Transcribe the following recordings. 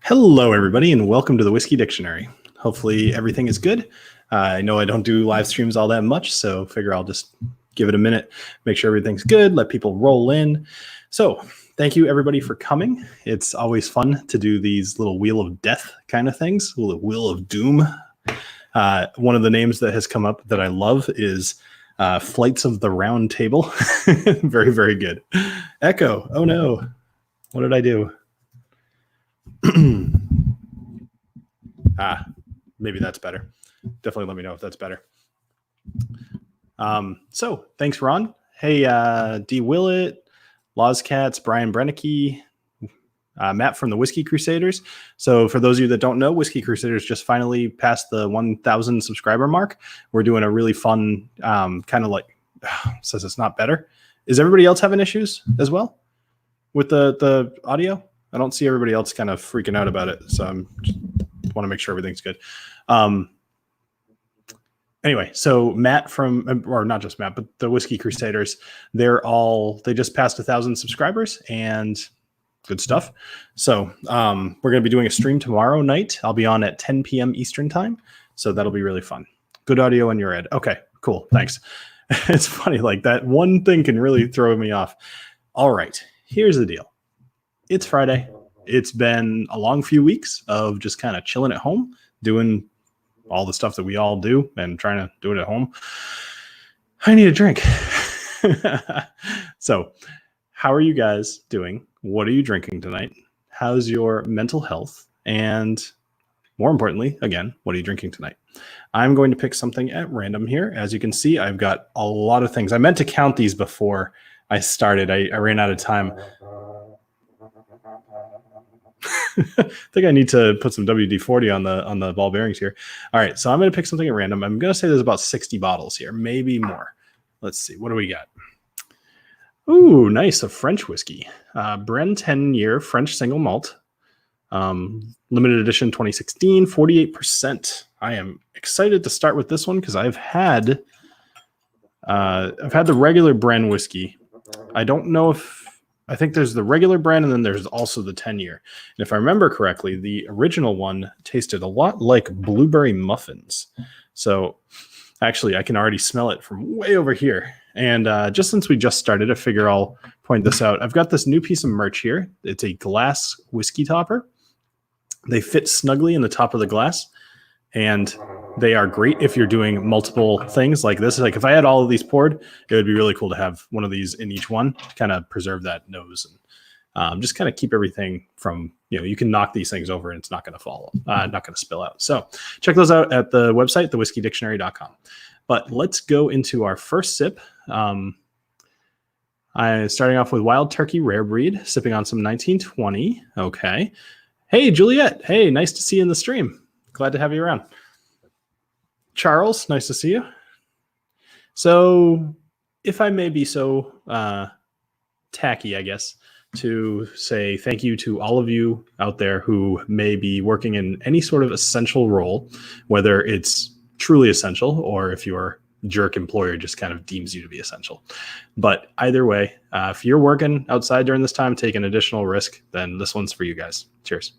Hello, everybody, and welcome to the Whiskey Dictionary. Hopefully everything is good. I know I don't do live streams all that much, so figure I'll just give it a minute, make sure everything's good, let people roll in. So thank you, everybody, for coming. It's always fun to do these little Wheel of Death kind of things, a little Wheel of Doom. One of the names that has come up that I love is Flights of the Round Table. Very, very good. Echo. Oh, no. What did I do? Maybe that's better. Definitely let me know if that's better. So thanks, Ron. Hey, D. Willett, Lozcats, Brian Brennicky, Matt from the Whiskey Crusaders. So for those of you that don't know, Whiskey Crusaders just finally passed the 1,000 subscriber mark. We're doing a really fun kind of like, says it's not better. Is everybody else having issues as well with the audio? I don't see everybody else kind of freaking out about it. So I'm just want to make sure everything's good. Anyway, so Matt from, or not just Matt, but the Whiskey Crusaders, they just passed 1,000 subscribers and good stuff. So we're going to be doing a stream tomorrow night. I'll be on at 10 p.m. Eastern time. So that'll be really fun. Good audio on your end. Okay, cool. Thanks. It's funny, like that one thing can really throw me off. All right, here's the deal. It's Friday. It's been a long few weeks of just kind of chilling at home, doing all the stuff that we all do and trying to do it at home. I need a drink. So how are you guys doing? What are you drinking tonight? How's your mental health? And more importantly, again, what are you drinking tonight? I'm going to pick something at random here. As you can see, I've got a lot of things. I meant to count these before I started. I ran out of time. I think I need to put some WD-40 on the ball bearings here. All right, so I'm going to pick something at random. I'm going to say there's about 60 bottles here, maybe more. Let's see. What do we got? Ooh, nice. A French whiskey. Bren 10-year French single malt. Limited edition 2016, 48%. I am excited to start with this one because I've had the regular Bren whiskey. I think there's the regular Bren and then there's also the 10-year. And if I remember correctly, the original one tasted a lot like blueberry muffins. So actually, I can already smell it from way over here. And just since we just started, I figure I'll point this out. I've got this new piece of merch here. It's a glass whiskey topper. They fit snugly in the top of the glass. And they are great if you're doing multiple things like this. Like if I had all of these poured, it would be really cool to have one of these in each one to kind of preserve that nose and just kind of keep everything from, you can knock these things over and it's not going to fall, not going to spill out. So check those out at the website, thewhiskeydictionary.com. But let's go into our first sip. I'm starting off with Wild Turkey Rare Breed, sipping on some 1920. Okay. Hey, Juliet. Hey, nice to see you in the stream. Glad to have you around. Charles, nice to see you. So if I may be so tacky, I guess, to say thank you to all of you out there who may be working in any sort of essential role, whether it's truly essential or if your jerk employer just kind of deems you to be essential. But either way, if you're working outside during this time, taking additional risk, then this one's for you guys. Cheers.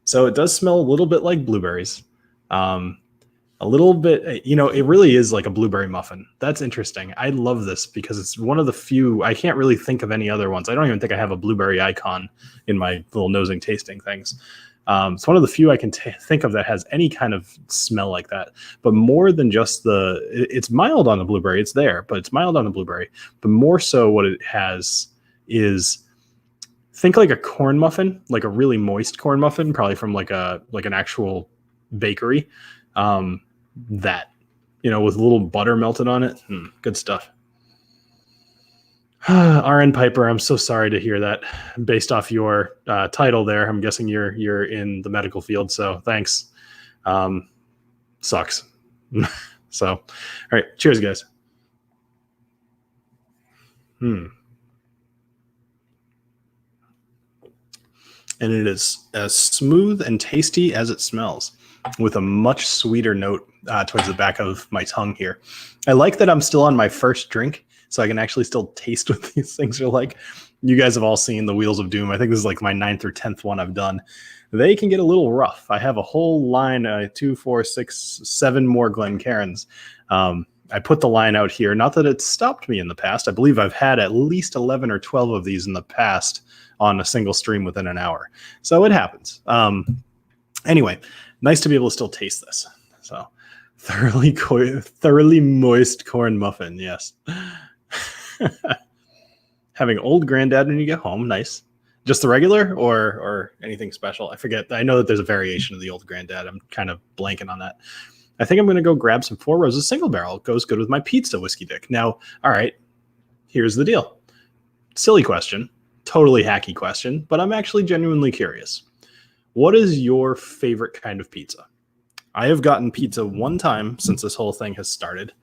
So it does smell a little bit like blueberries. A little bit, it really is like a blueberry muffin. That's interesting. I love this because it's one of the few, I can't really think of any other ones. I don't even think I have a blueberry icon in my little nosing tasting things. It's one of the few I can think of that has any kind of smell like that. But more than just it's mild on the blueberry. It's there, but it's mild on the blueberry. But more so what it has is, think like a corn muffin, like a really moist corn muffin, probably from like an actual bakery. That, with a little butter melted on it. Good stuff. RN Piper, I'm so sorry to hear that. Based off your title there, I'm guessing you're in the medical field. So thanks. Sucks. So, all right. Cheers, guys. And it is as smooth and tasty as it smells, with a much sweeter note towards the back of my tongue here. I like that I'm still on my first drink so I can actually still taste what these things are like. You guys have all seen the Wheels of Doom. I think this is like my 9th or 10th one I've done. They can get a little rough. I have a whole line, 2, 4, 6, 7 more Glencairns. I put the line out here. Not that it's stopped me in the past. I believe I've had at least 11 or 12 of these in the past on a single stream within an hour. So it happens. Anyway, nice to be able to still taste this. So thoroughly moist corn muffin. Yes. Having old granddad when you get home. Nice. Just the regular or anything special? I forget. I know that there's a variation of the old granddad. I'm kind of blanking on that. I think I'm going to go grab some Four Roses single barrel. It goes good with my pizza whiskey dick. Now, all right, here's the deal. Silly question. Totally hacky question, but I'm actually genuinely curious. What is your favorite kind of pizza? I have gotten pizza one time since this whole thing has started.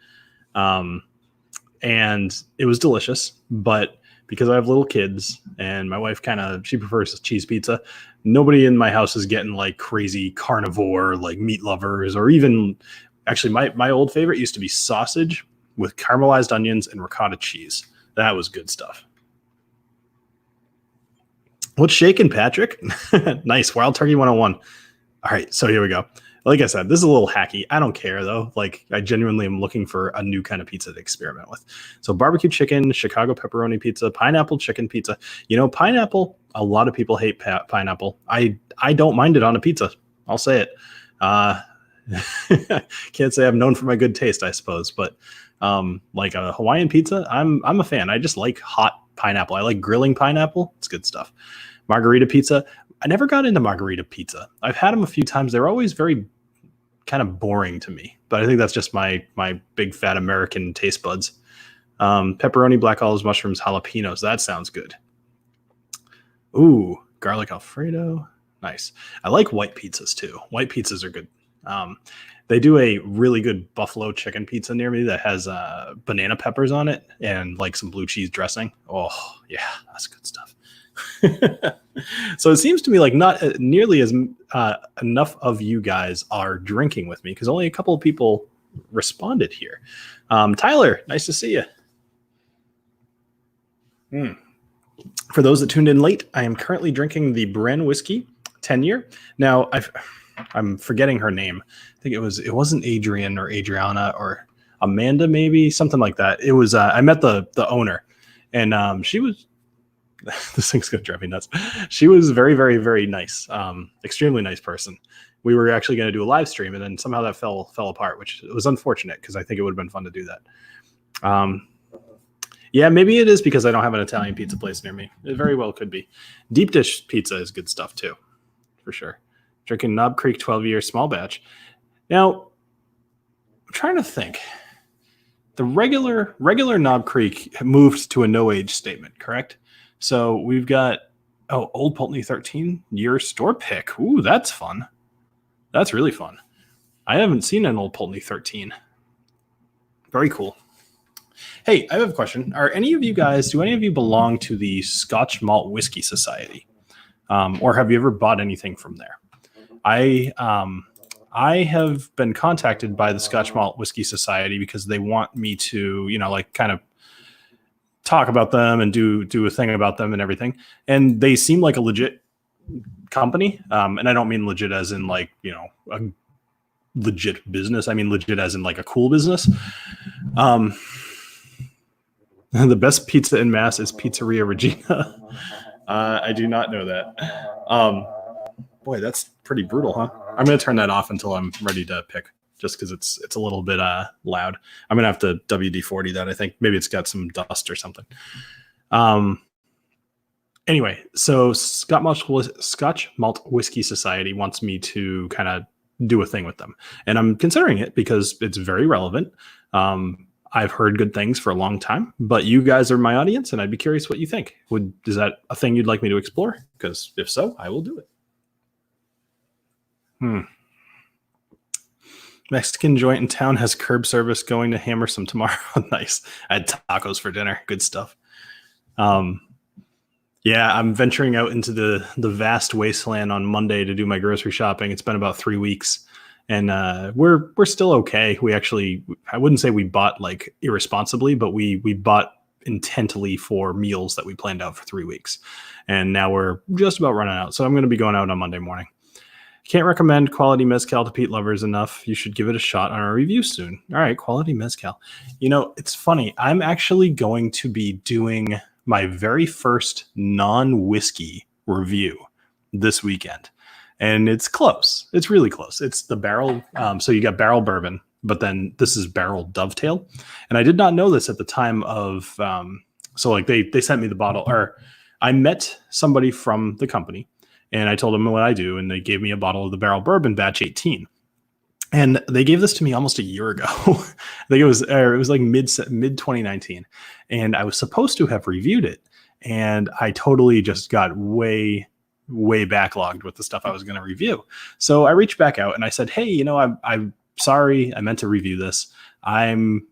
And it was delicious, but because I have little kids and my wife she prefers cheese pizza, nobody in my house is getting like crazy carnivore, like meat lovers, or even actually my old favorite used to be sausage with caramelized onions and ricotta cheese. That was good stuff. What's shaking, Patrick? Nice. Wild Turkey 101. All right. So here we go. Like I said, this is a little hacky. I don't care, though. Like, I genuinely am looking for a new kind of pizza to experiment with. So barbecue chicken, Chicago pepperoni pizza, pineapple chicken pizza. You know, pineapple, a lot of people hate pineapple. I don't mind it on a pizza. I'll say it. Can't say I'm known for my good taste, I suppose. But like a Hawaiian pizza, I'm a fan. I just like hot pineapple. I like grilling pineapple. It's good stuff. Margarita pizza. I never got into margarita pizza. I've had them a few times. They're always very kind of boring to me, but I think that's just my big fat American taste buds. Pepperoni, black olives, mushrooms, jalapenos. That sounds good. Ooh, garlic Alfredo. Nice. I like white pizzas too. White pizzas are good. They do a really good buffalo chicken pizza near me that has banana peppers on it and like some blue cheese dressing. Oh yeah, that's good stuff. So it seems to me like not nearly as enough of you guys are drinking with me because only a couple of people responded here. Tyler, nice to see you. For those that tuned in late, I am currently drinking the Bren whiskey 10-year. Now I'm forgetting her name. I think it wasn't Adrian or Adriana or Amanda, maybe something like that. It was I met the owner, and she was. This thing's gonna drive me nuts. She was very, very, very nice. Extremely nice person. We were actually going to do a live stream, and then somehow that fell apart, which was unfortunate because I think it would have been fun to do that. Yeah, maybe it is because I don't have an Italian pizza place near me. It very well could be. Deep dish pizza is good stuff too, for sure. Drinking Knob Creek 12-year small batch. Now, I'm trying to think. The regular Knob Creek moved to a no age statement, correct? So we've got Old Pulteney 13-year store pick. Ooh, that's fun. That's really fun. I haven't seen an Old Pulteney 13. Very cool. Hey, I have a question. Do any of you belong to the Scotch Malt Whisky Society? Or have you ever bought anything from there? I have been contacted by the Scotch Malt Whisky Society because they want me to, kind of talk about them and do a thing about them and everything. And they seem like a legit company. And I don't mean legit as in like, a legit business. I mean legit as in like a cool business. The best pizza in Mass is Pizzeria Regina. I do not know that. Boy, that's pretty brutal, huh? I'm going to turn that off until I'm ready to pick, just because it's a little bit loud. I'm going to have to WD-40 that, I think. Maybe it's got some dust or something. Anyway, so Scotch Malt Whisky Society wants me to kind of do a thing with them. And I'm considering it because it's very relevant. I've heard good things for a long time, but you guys are my audience, and I'd be curious what you think. Is that a thing you'd like me to explore? Because if so, I will do it. Mexican joint in town has curb service. Going to hammer some tomorrow. Nice. I had tacos for dinner. Good stuff. Yeah, I'm venturing out into the vast wasteland on Monday to do my grocery shopping. It's been about 3 weeks, and we're still okay. We actually, I wouldn't say we bought like irresponsibly, but we bought intently for meals that we planned out for 3 weeks, and now we're just about running out. So I'm going to be going out on Monday morning. Can't recommend quality mezcal to peat lovers enough. You should give it a shot on our review soon. All right, quality mezcal. You know, it's funny. I'm actually going to be doing my very first non-whiskey review this weekend. And it's close. It's really close. It's the barrel. So you got barrel bourbon, but then this is barrel dovetail. And I did not know this at the time of, so like they sent me the bottle, or I met somebody from the company and I told them what I do. And they gave me a bottle of the barrel bourbon batch 18. And they gave this to me almost a year ago. I think it was like mid 2019. And I was supposed to have reviewed it. And I totally just got way backlogged with the stuff I was going to review. So I reached back out and I said, hey, you know, I'm sorry. I meant to review this. I'm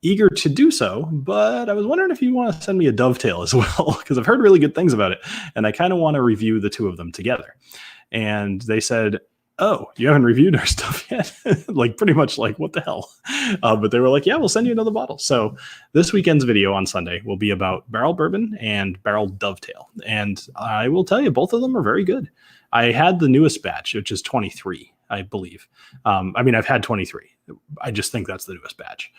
eager to do so, but I was wondering if you want to send me a dovetail as well, because I've heard really good things about it. And I kind of want to review the two of them together. And they said, oh, you haven't reviewed our stuff yet? Like pretty much like, what the hell? But they were like, yeah, we'll send you another bottle. So this weekend's video on Sunday will be about barrel bourbon and barrel dovetail. And I will tell you, both of them are very good. I had the newest batch, which is 23, I believe. I mean, I've had 23. I just think that's the newest batch.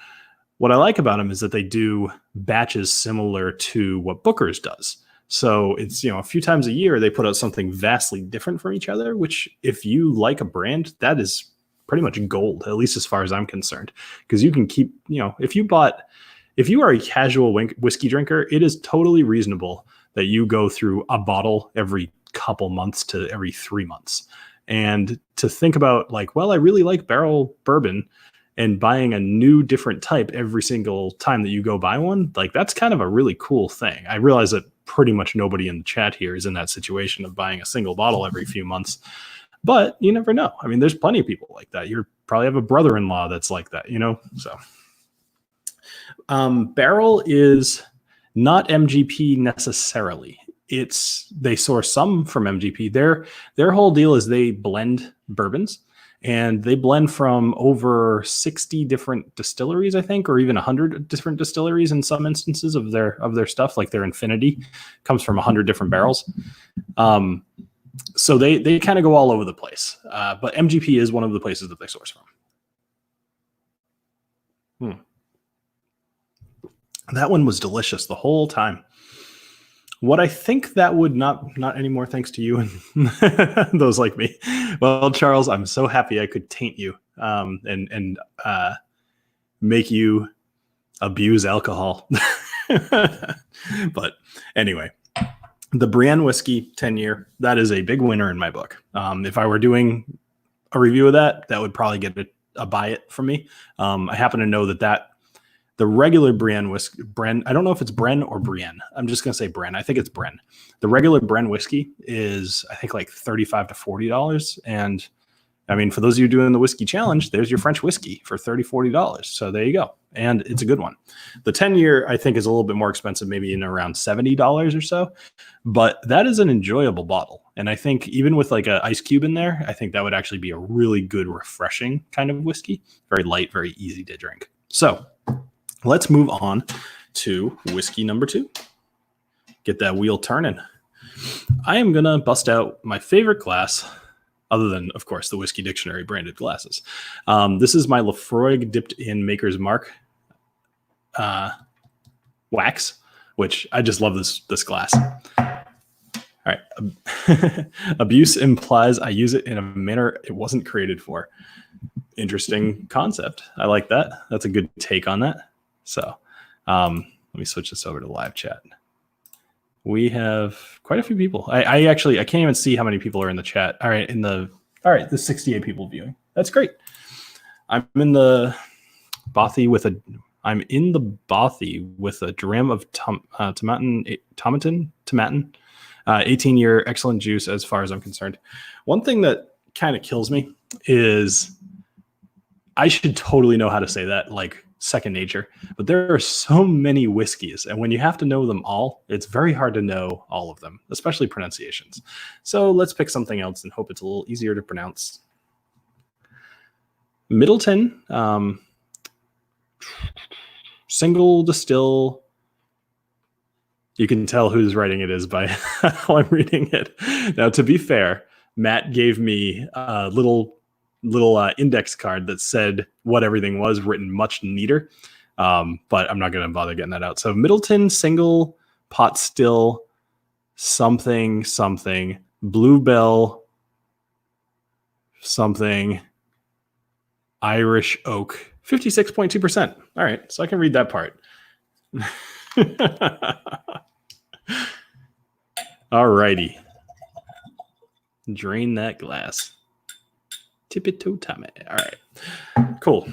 What I like about them is that they do batches similar to what Booker's does. So it's, you know, a few times a year, they put out something vastly different from each other, which if you like a brand, that is pretty much gold, at least as far as I'm concerned, because you can keep, you know, if you are a casual whiskey drinker, it is totally reasonable that you go through a bottle every couple months to every 3 months. And to think about like, well, I really like barrel bourbon, and buying a new different type every single time that you go buy one, like that's kind of a really cool thing. I realize that pretty much nobody in the chat here is in that situation of buying a single bottle every few months, but you never know. I mean, there's plenty of people like that. You probably have a brother-in-law that's like that, you know? So barrel is not MGP necessarily. They source some from MGP. Their whole deal is they blend bourbons. And they blend from over 60 different distilleries, I think, or even 100 different distilleries in some instances of their stuff. Like their Infinity comes from 100 different barrels. So they kind of go all over the place. But MGP is one of the places that they source from. That one was delicious the whole time. What I think that would not anymore, thanks to you and those like me. Well, Charles, I'm so happy I could taint you and make you abuse alcohol. But anyway, the Bren whiskey 10-year, that is a big winner in my book. If I were doing a review of that would probably get a buy it from me. I happen to know that the regular Bren whiskey, I don't know if it's Bren or Brienne. I'm just going to say Bren. I think it's Bren. The regular Bren whiskey is, I think, like $35 to $40. And I mean, for those of you doing the whiskey challenge, there's your French whiskey for $30, $40. So there you go. And it's a good one. The 10-year, I think, is a little bit more expensive, maybe in around $70 or so. But that is an enjoyable bottle. And I think even with like an ice cube in there, I think that would actually be a really good, refreshing kind of whiskey. Very light, very easy to drink. So let's move on to whiskey number 2. Get that wheel turning. I am going to bust out my favorite glass, other than, of course, the Whiskey Dictionary branded glasses. This is my Lafroig dipped in Maker's Mark wax, which I just love this glass. All right. Abuse implies I use it in a manner it wasn't created for. Interesting concept. I like that. That's a good take on that. So let me switch this over to live chat. We have quite a few people. I can't even see how many people are in the chat. All right, the 68 people viewing. That's great. I'm in the bothy with a dram of Tomatin, 18-year excellent juice as far as I'm concerned. One thing that kind of kills me is I should totally know how to say that, like second nature, but there are so many whiskeys, and when you have to know them all, it's very hard to know all of them, especially pronunciations. So let's pick something else and hope it's a little easier to pronounce. Midleton, single distill. You can tell whose writing it is by how I'm reading it. Now, to be fair, Matt gave me a little index card that said what everything was, written much neater. But I'm not going to bother getting that out. So Midleton, single, pot still, something, bluebell, something, Irish oak, 56.2%. All right, so I can read that part. All righty. Drain that glass. Tippy-toe Tommy. All right, cool.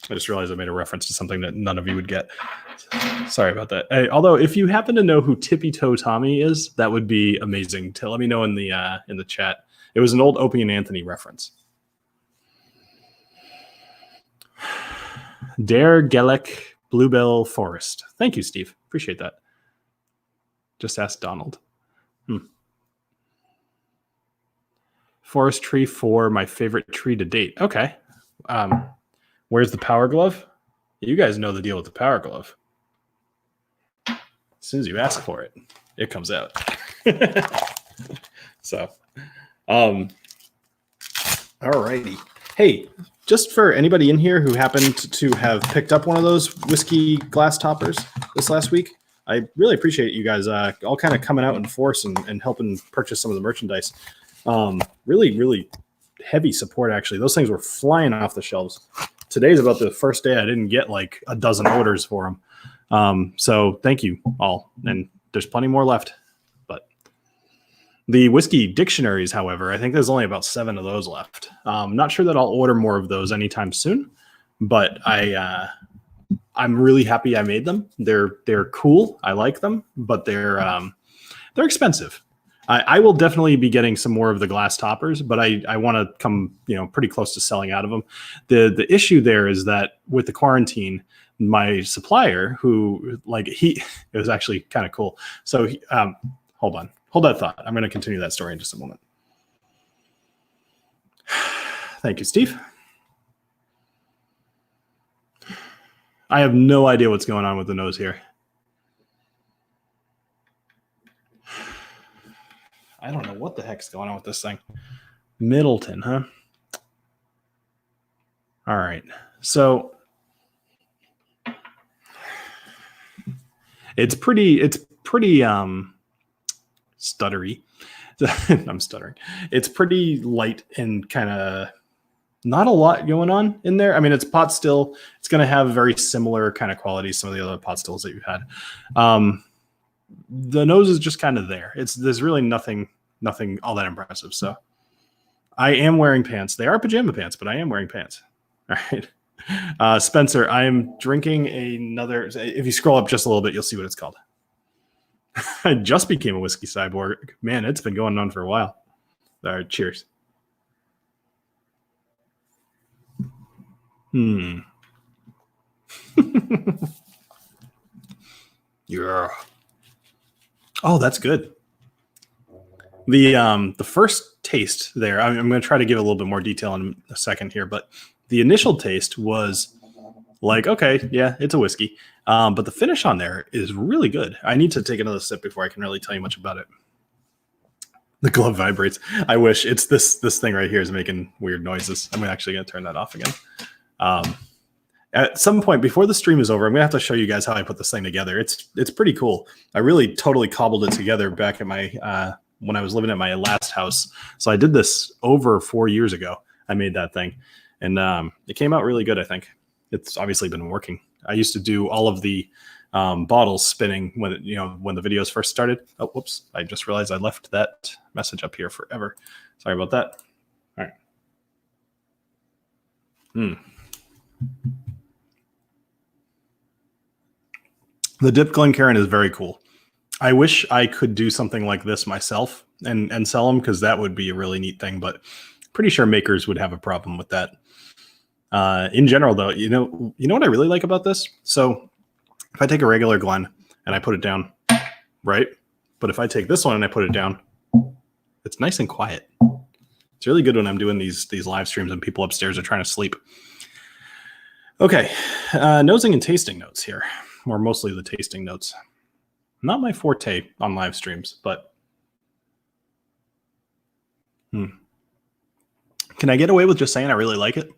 I just realized I made a reference to something that none of you would get. Sorry about that. Hey, although, if you happen to know who Tippy Toe Tommy is, that would be amazing. To let me know in the chat. It was an old Opie and Anthony reference. Dare Gellick Bluebell Forest. Thank you, Steve. Appreciate that. Just ask Donald. Forest tree 4, my favorite tree to date. Okay. Where's the power glove? You guys know the deal with the power glove. As soon as you ask for it, it comes out. So, all righty. Hey, just for anybody in here who happened to have picked up one of those whiskey glass toppers this last week, I really appreciate you guys all kind of coming out in force and helping purchase some of the merchandise. Really, really heavy support, actually. Those things were flying off the shelves. Today's about the first day I didn't get like a dozen orders for them. So thank you all. And there's plenty more left. But the whiskey dictionaries, however, I think there's only about 7 of those left. Not sure that I'll order more of those anytime soon, but I'm really happy I made them. They're cool. I like them, but they're expensive. I will definitely be getting some more of the glass toppers, but I want to come, pretty close to selling out of them. The issue there is that with the quarantine, my supplier, who it was actually kind of cool. So hold that thought. I'm going to continue that story in just a moment. Thank you, Steve. I have no idea what's going on with the nose here. I don't know what the heck's going on with this thing. Midleton, huh? All right. So it's pretty stuttery. I'm stuttering. It's pretty light and kind of not a lot going on in there. I mean, it's pot still. It's going to have very similar kind of qualities to some of the other pot stills that you've had. The nose is just kind of there. There's really nothing all that impressive. So I am wearing pants. They are pajama pants, but I am wearing pants. All right. Spencer, I am drinking another. If you scroll up just a little bit, you'll see what it's called. I just became a whiskey cyborg. Man, it's been going on for a while. All right, cheers. Yeah. Oh, that's good. The first taste there, I'm going to try to give a little bit more detail in a second here, but the initial taste was like, okay, yeah, it's a whiskey. But the finish on there is really good. I need to take another sip before I can really tell you much about it. The glove vibrates. I wish. It's this thing right here is making weird noises. I'm actually going to turn that off again. At some point before the stream is over, I'm going to have to show you guys how I put this thing together. It's pretty cool. I really totally cobbled it together back at my when I was living at my last house. So I did this over 4 years ago. I made that thing, and it came out really good, I think. It's obviously been working. I used to do all of the bottles spinning when the videos first started. Oh, whoops. I just realized I left that message up here forever. Sorry about that. All right. The Dip Glencairn is very cool. I wish I could do something like this myself and sell them, because that would be a really neat thing, but pretty sure makers would have a problem with that. In general, though, you know what I really like about this? So if I take a regular Glen and I put it down, right? But if I take this one and I put it down, it's nice and quiet. It's really good when I'm doing these live streams and people upstairs are trying to sleep. Okay, nosing and tasting notes here, or mostly the tasting notes. Not my forte on live streams, but can I get away with just saying I really like it?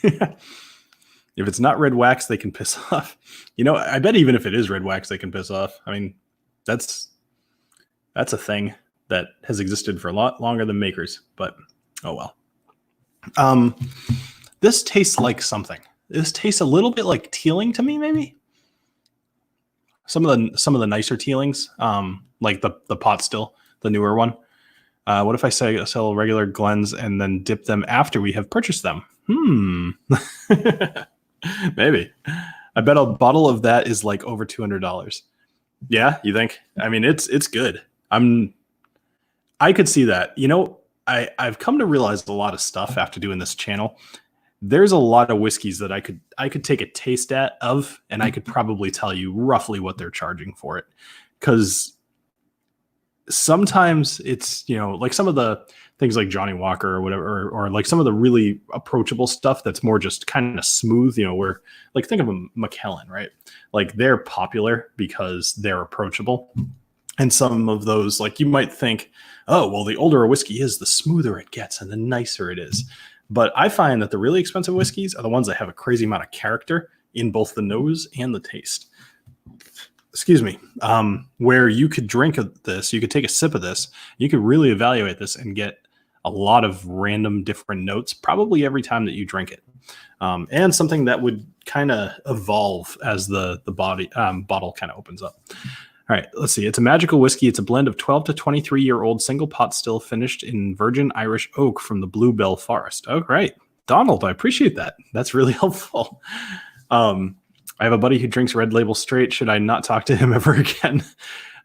If it's not red wax, they can piss off. You know, I bet even if it is red wax, they can piss off. I mean, that's a thing that has existed for a lot longer than makers, but oh well. This tastes like something. This tastes a little bit like tealing to me, maybe. Some of the nicer tealings, like the pot still, the newer one. What if I sell regular Glens and then dip them after we have purchased them? Maybe. I bet a bottle of that is like over $200. Yeah, you think? I mean, it's good. I could see that. You know, I've come to realize a lot of stuff after doing this channel. There's a lot of whiskeys that I could take a taste of, and I could probably tell you roughly what they're charging for it. Because sometimes it's, you know, like some of the things like Johnny Walker or whatever, or like some of the really approachable stuff that's more just kind of smooth, you know, where like think of a McKellen, right? Like they're popular because they're approachable. And some of those, like you might think, oh, well, the older a whiskey is, the smoother it gets and the nicer it is. But I find that the really expensive whiskeys are the ones that have a crazy amount of character in both the nose and the taste. Excuse me. Where you could drink this, you could take a sip of this, you could really evaluate this and get a lot of random different notes, probably every time that you drink it. And something that would kind of evolve as the bottle kind of opens up. All right, let's see. It's a magical whiskey. It's a blend of 12 to 23-year-old single pot still finished in virgin Irish oak from the Bluebell Forest. Oh, great. Donald, I appreciate that. That's really helpful. I have a buddy who drinks Red Label straight. Should I not talk to him ever again?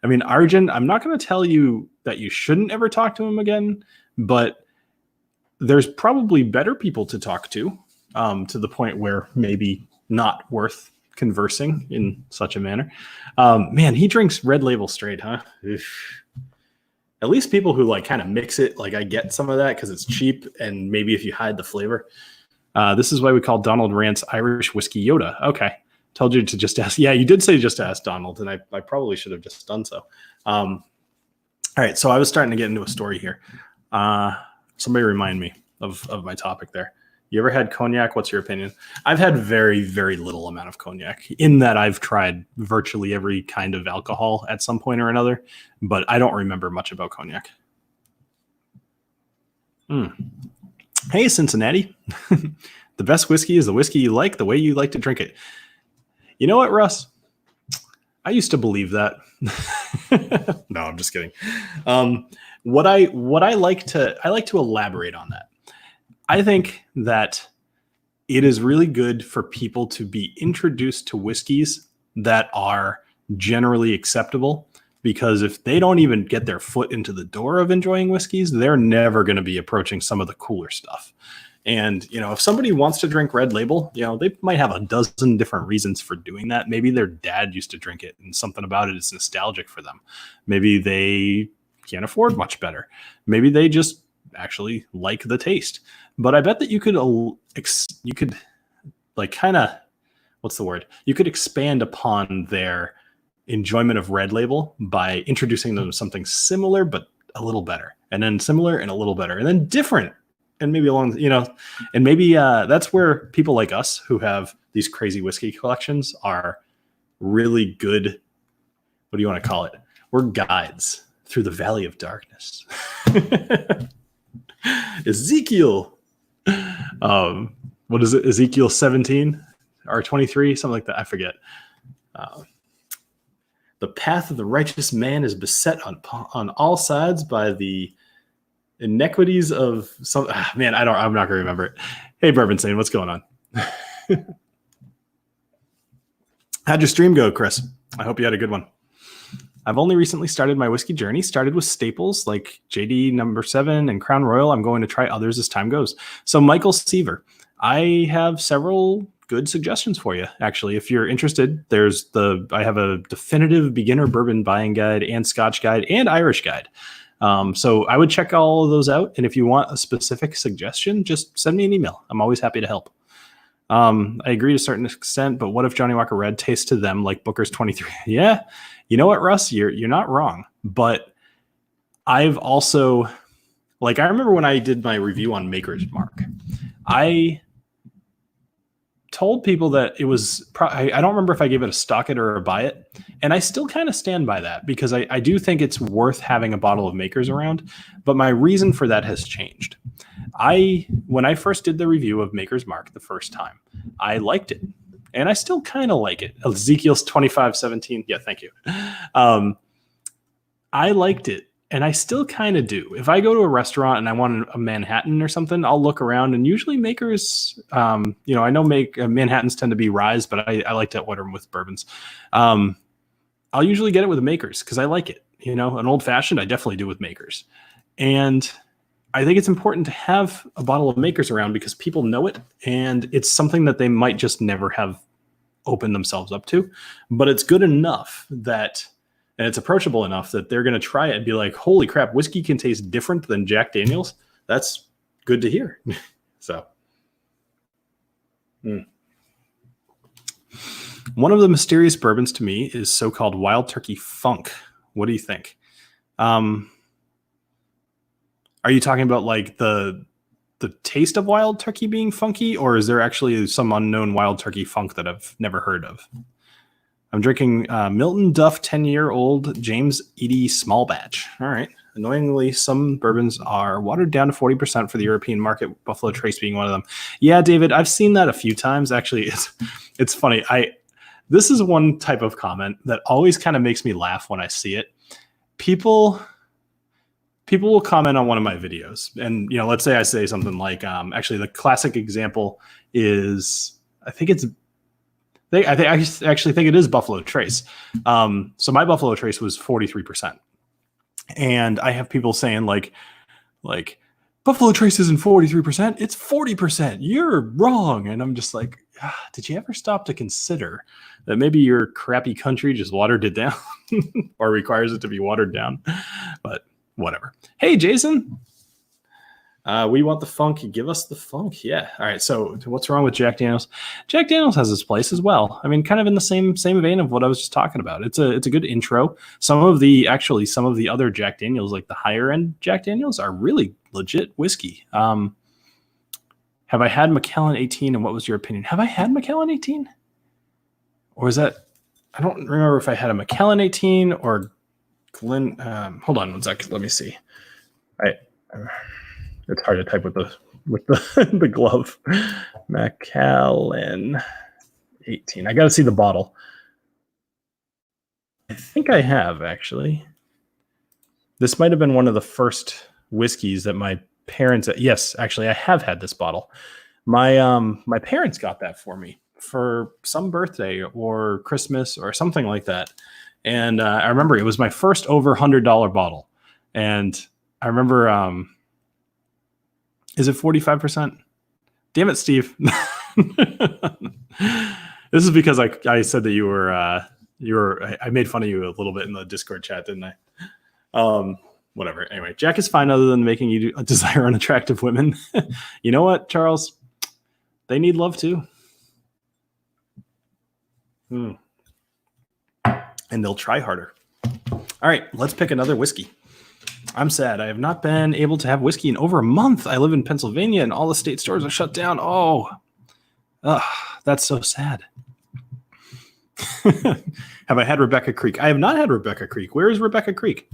I mean, Arjun, I'm not going to tell you that you shouldn't ever talk to him again, but there's probably better people to talk to the point where maybe not worth conversing in such a manner. Man, he drinks Red Label straight, huh? Oof. At least people who like kind of mix it, like I get some of that because it's cheap and maybe if you hide the flavor. This is why we call Donald Rance Irish Whiskey Yoda. Okay. Told you to just ask. Yeah, you did say just ask Donald, and I probably should have just done so. All right, so I was starting to get into a story here. Somebody remind me of my topic there. You ever had cognac? What's your opinion? I've had very, very little amount of cognac in that I've tried virtually every kind of alcohol at some point or another, but I don't remember much about cognac. Hey, Cincinnati. The best whiskey is the whiskey you like, the way you like to drink it. You know what, Russ? I used to believe that. No, I'm just kidding. What I like to elaborate on that. I think that it is really good for people to be introduced to whiskeys that are generally acceptable, because if they don't even get their foot into the door of enjoying whiskeys, they're never going to be approaching some of the cooler stuff. And, you know, if somebody wants to drink Red Label, you know, they might have a dozen different reasons for doing that. Maybe their dad used to drink it and something about it is nostalgic for them. Maybe they can't afford much better. Maybe they just actually like the taste. But I bet that you could like kind of, what's the word? You could expand upon their enjoyment of Red Label by introducing them to something similar, but a little better, and then similar and a little better, and then different. And maybe along, you know, and maybe that's where people like us who have these crazy whiskey collections are really good. What do you want to call it? We're guides through the valley of darkness. Ezekiel. What is it? Ezekiel 17 or 23, something like that. I forget. The path of the righteous man is beset on all sides by the iniquities of some. Man, I'm not going to remember it. Hey, Bourbon Sane, what's going on? How'd your stream go, Chris? I hope you had a good one. I've only recently started my whiskey journey. Started with staples like JD No. 7 and Crown Royal. I'm going to try others as time goes. So Michael Seaver, I have several good suggestions for you. Actually, if you're interested, I have a definitive beginner bourbon buying guide and Scotch guide and Irish guide. So I would check all of those out. And if you want a specific suggestion, just send me an email. I'm always happy to help. I agree to a certain extent, but what if Johnny Walker Red tastes to them like Booker's 23? Yeah. You know what, Russ? You're not wrong. But I've also, like, I remember when I did my review on Maker's Mark, I told people that it was, I don't remember if I gave it a stock it or a buy it. And I still kind of stand by that because I do think it's worth having a bottle of Maker's around. But my reason for that has changed. When I first did the review of Maker's Mark the first time, I liked it. And I still kind of like it. Ezekiel's 2517. Yeah, thank you. I liked it. And I still kind of do. If I go to a restaurant and I want a Manhattan or something, I'll look around, and usually Makers, I know Manhattans tend to be ryes, but I like to order them with bourbons. I'll usually get it with a Makers because I like it. An old fashioned, I definitely do with Makers. And I think it's important to have a bottle of Makers around because people know it, and it's something that they might just never have opened themselves up to. But it's good enough that... and it's approachable enough that they're going to try it and be like, holy crap, whiskey can taste different than Jack Daniels. That's good to hear. So. One of the mysterious bourbons to me is so-called Wild Turkey Funk. What do you think? Are you talking about like the taste of Wild Turkey being funky, or is there actually some unknown Wild Turkey Funk that I've never heard of? I'm drinking Milton Duff 10-year-old James Eady small batch. All right. Annoyingly, some bourbons are watered down to 40% for the European market, Buffalo Trace being one of them. Yeah, David, I've seen that a few times. Actually, it's funny. This is one type of comment that always kind of makes me laugh when I see it. People will comment on one of my videos. And, let's say I say something like, actually, the classic example is, I actually think it is Buffalo Trace. So my Buffalo Trace was 43%. And I have people saying like Buffalo Trace isn't 43%, it's 40%. You're wrong. And I'm just like, did you ever stop to consider that maybe your crappy country just watered it down or requires it to be watered down? But whatever. Hey, Jason. We want the funk. Give us the funk. Yeah. All right. So what's wrong with Jack Daniels? Jack Daniels has its place as well. I mean, kind of in the same vein of what I was just talking about. It's a good intro. Some of the other Jack Daniels, like the higher end Jack Daniels, are really legit whiskey. Have I had Macallan 18? And what was your opinion? Have I had Macallan 18? Or is that? I don't remember if I had a Macallan 18 or Glen. Hold on one sec. Let me see. It's hard to type with the glove. Macallan 18. I got to see the bottle. I think I have, actually. This might have been one of the first whiskeys that my parents... Yes, actually, I have had this bottle. My parents got that for me for some birthday or Christmas or something like that. And I remember it was my first over $100 bottle. And I remember... Is it 45%? Damn it, Steve. This is because I said that you were I made fun of you a little bit in the Discord chat, didn't I? Whatever. Anyway, Jack is fine other than making you desire unattractive women. You know what, Charles? They need love too. And they'll try harder. All right, let's pick another whiskey. I'm sad. I have not been able to have whiskey in over a month. I live in Pennsylvania and all the state stores are shut down. Oh, that's so sad. Have I had Rebecca Creek? I have not had Rebecca Creek. Where is Rebecca Creek?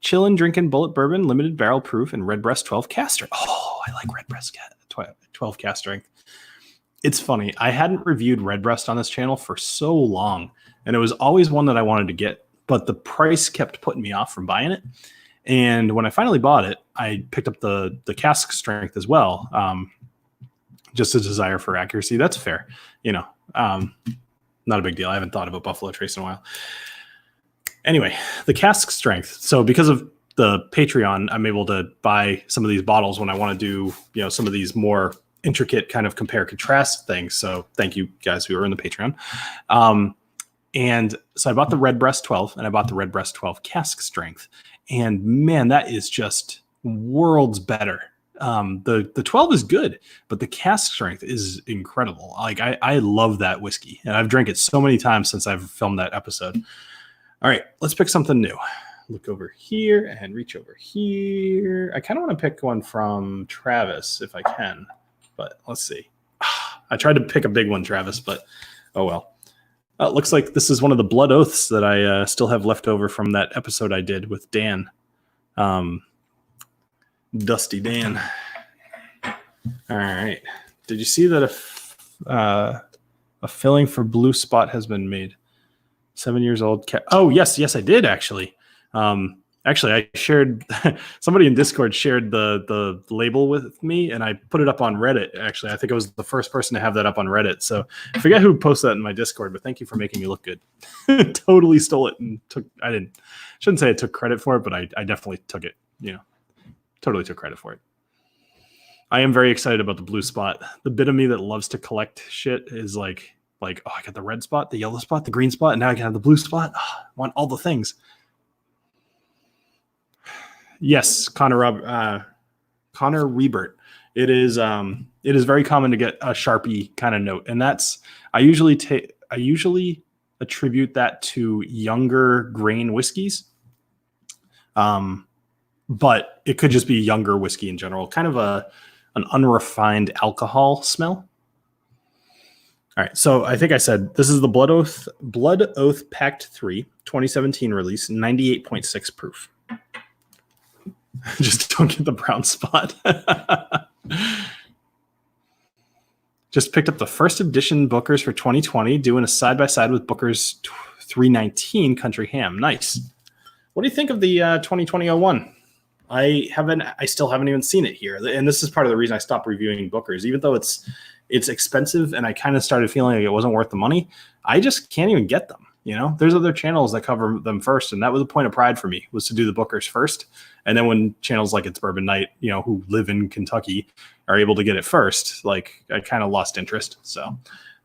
Chillin', drinking bullet bourbon, limited barrel proof, and Redbreast 12 cast strength. Oh, I like Redbreast 12 cast strength. It's funny. I hadn't reviewed Redbreast on this channel for so long, and it was always one that I wanted to get, but the price kept putting me off from buying it. And when I finally bought it, I picked up the cask strength as well. Just a desire for accuracy. That's fair. Not a big deal. I haven't thought about Buffalo Trace in a while. Anyway, the cask strength. So because of the Patreon, I'm able to buy some of these bottles when I want to do, some of these more intricate kind of compare contrast things. So thank you guys who are in the Patreon. And so I bought the Redbreast 12 and I bought the Redbreast 12 cask strength. and man, that is just worlds better. The 12 is good, but the cask strength is incredible. Like I love that whiskey, and I've drank it so many times since I've filmed that episode. All right, let's pick something new. Look over here and reach over here. I kind of want to pick one from Travis if I can, but let's see. I tried to pick a big one, Travis, but oh well. It looks like this is one of the blood oaths that I still have left over from that episode I did with Dan. Dusty Dan. All right. Did you see that a filling for Blue Spot has been made? 7 years old. Oh, yes, I did actually. Actually, I shared, somebody in Discord shared the label with me, and I put it up on Reddit. Actually, I think I was the first person to have that up on Reddit. So I forget who posted that in my Discord, but thank you for making me look good. Totally stole it and shouldn't say I took credit for it, but I definitely took it, totally took credit for it. I am very excited about the Blue Spot. The bit of me that loves to collect shit is like, oh, I got the red spot, the yellow spot, the green spot, and now I can have the blue spot. Oh, I want all the things. Yes, Connor Rebert. It is very common to get a Sharpie kind of note, and that's I usually attribute that to younger grain whiskeys. But it could just be younger whiskey in general, kind of an unrefined alcohol smell. All right, so I think I said this is the Blood Oath Pact 3 2017 release, 98.6 proof. Just don't get the brown spot. Just picked up the first edition Booker's for 2020, doing a side-by-side with Booker's 319 Country Ham. Nice. What do you think of the 2020-01? I still haven't even seen it here. And this is part of the reason I stopped reviewing Booker's. Even though it's expensive and I kind of started feeling like it wasn't worth the money, I just can't even get them. There's other channels that cover them first. And that was a point of pride for me, was to do the Booker's first. And then when channels like It's Bourbon Night, who live in Kentucky are able to get it first, like I kind of lost interest. So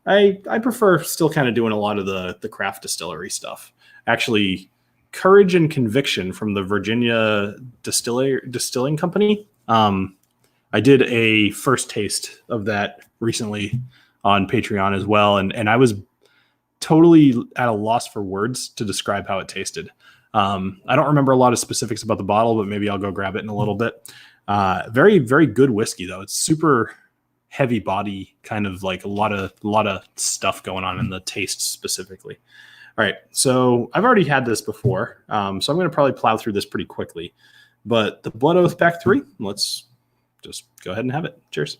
I prefer still kind of doing a lot of the craft distillery stuff. Actually, Courage and Conviction from the Virginia Distilling Company. I did a first taste of that recently on Patreon as well. And I was totally at a loss for words to describe how it tasted. I don't remember a lot of specifics about the bottle, but maybe I'll go grab it in a little bit. Very, very good whiskey though. It's super heavy body, kind of like a lot of stuff going on in the taste specifically. All right, so I've already had this before, so I'm going to probably plow through this pretty quickly. But the Blood Oath Pact 3, let's just go ahead and have it. Cheers.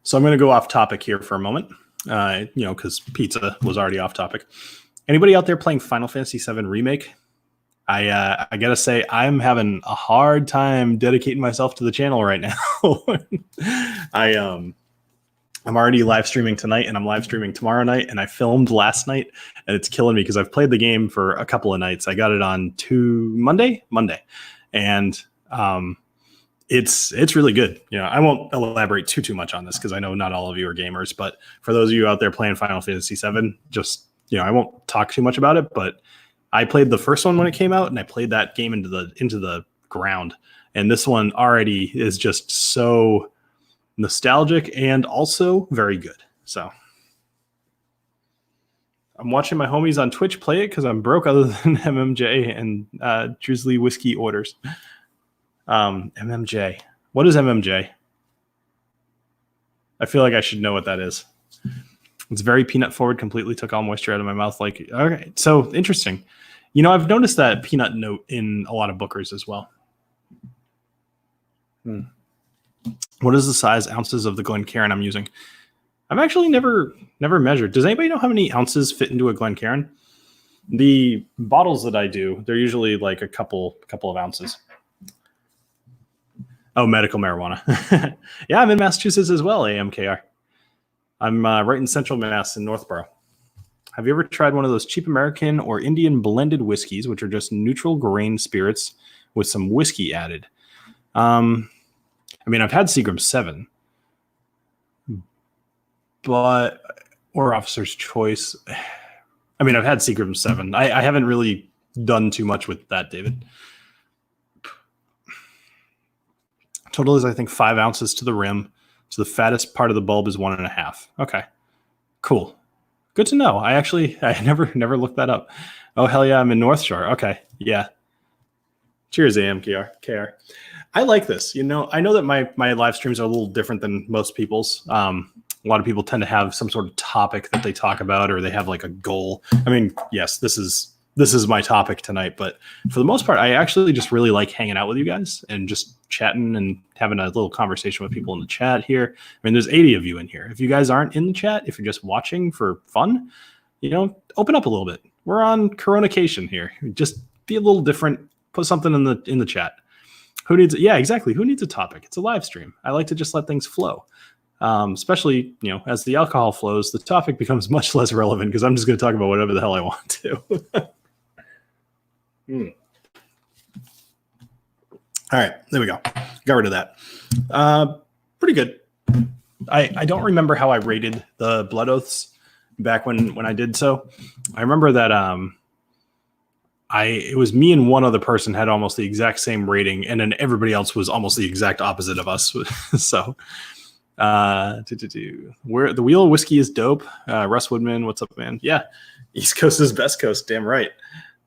So I'm going to go off topic here for a moment, because pizza was already off topic. Anybody out there playing Final Fantasy VII Remake? I gotta say, I'm having a hard time dedicating myself to the channel right now. I'm already live streaming tonight, and I'm live streaming tomorrow night, and I filmed last night, and it's killing me because I've played the game for a couple of nights. I got it on Monday, and it's really good. I won't elaborate too much on this because I know not all of you are gamers, but for those of you out there playing Final Fantasy VII, just I won't talk too much about it, but I played the first one when it came out, and I played that game into the ground. And this one already is just so nostalgic and also very good. So I'm watching my homies on Twitch play it because I'm broke other than MMJ and Drizzly Whiskey orders. MMJ. What is MMJ? I feel like I should know what that is. It's very peanut forward, completely took all moisture out of my mouth. Like, okay, so interesting. I've noticed that peanut note in a lot of Bookers as well. What is the size ounces of the Glencairn I'm using? I've actually never measured. Does anybody know how many ounces fit into a Glencairn? The bottles that I do, they're usually like a couple of ounces. Oh, medical marijuana. Yeah, I'm in Massachusetts as well, AMKR. I'm right in Central Mass in Northborough. Have you ever tried one of those cheap American or Indian blended whiskeys, which are just neutral grain spirits with some whiskey added? I've had Seagram 7, but or Officer's Choice. I mean, I've had Seagram 7. I haven't really done too much with that, David. Total is, I think, 5 ounces to the rim. So the fattest part of the bulb is 1.5. Okay, cool. Good to know. I never looked that up. Oh, hell yeah, I'm in North Shore. Okay, yeah. Cheers, AMKR. I like this. You know, I know that my live streams are a little different than most people's. A lot of people tend to have some sort of topic that they talk about, or they have like a goal. I mean, yes, this is my topic tonight, but for the most part, I actually just really like hanging out with you guys and just chatting and having a little conversation with people in the chat here. I mean, there's 80 of you in here. If you guys aren't in the chat, if you're just watching for fun, you know, open up a little bit. We're on Coronacation here. Just be a little different. Put something in the chat. Who needs? Yeah, exactly. Who needs a topic? It's a live stream. I like to just let things flow. Especially, you know, as the alcohol flows, the topic becomes much less relevant because I'm just going to talk about whatever the hell I want to. All right, there we go. Got rid of that. Pretty good. I don't remember how I rated the Blood Oaths back when I did so. I remember that it was me and one other person had almost the exact same rating, and then everybody else was almost the exact opposite of us. So where the Wheel of Whiskey is dope. Russ Woodman, what's up, man? Yeah, East Coast is best coast. Damn right.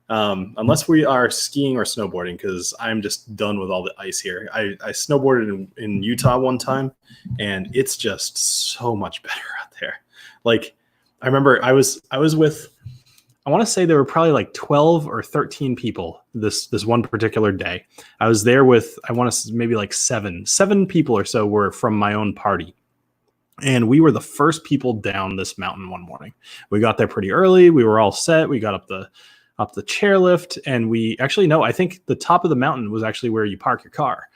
Unless we are skiing or snowboarding, because I'm just done with all the ice here. I snowboarded in Utah one time, and it's just so much better out there. Like, I remember I was with, I want to say there were probably like 12 or 13 people this one particular day. I was there with, I want to say maybe like seven people or so were from my own party. And we were the first people down this mountain one morning. We got there pretty early. We were all set. We got up the chairlift, and I think the top of the mountain was actually where you park your car,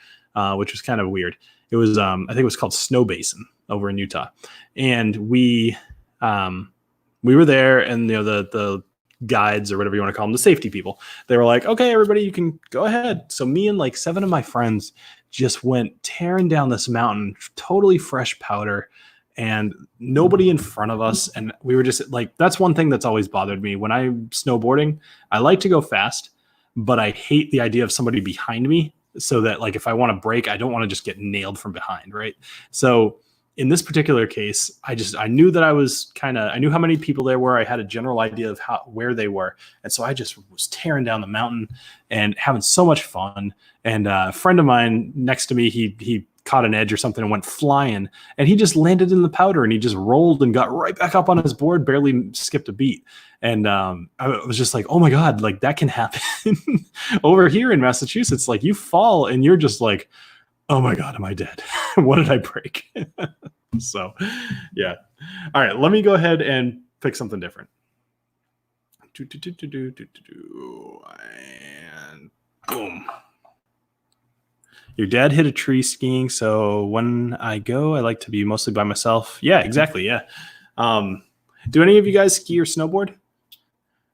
which was kind of weird. It was, I think it was called Snow Basin over in Utah. And we were there, and you know, the guides or whatever you want to call them, the safety people, they were like, okay, everybody, you can go ahead. So me and like 7 of my friends just went tearing down this mountain, totally fresh powder, and nobody in front of us. And we were just like, that's one thing that's always bothered me when I'm snowboarding. I like to go fast, but I hate the idea of somebody behind me, so that like, if I want to brake, I don't want to just get nailed from behind. Right. So in this particular case, I knew that I knew how many people there were. I had a general idea of where they were. And so I just was tearing down the mountain and having so much fun. And a friend of mine next to me, he caught an edge or something and went flying, and he just landed in the powder, and he just rolled and got right back up on his board, barely skipped a beat. And I was just like, oh my God, like that can happen. Over here in Massachusetts, like you fall and you're just like, oh my God, am I dead? What did I break? So yeah. All right, let me go ahead and pick something different. And boom. Your dad hit a tree skiing, so when I go, I like to be mostly by myself. Yeah, exactly. Yeah. Do any of you guys ski or snowboard?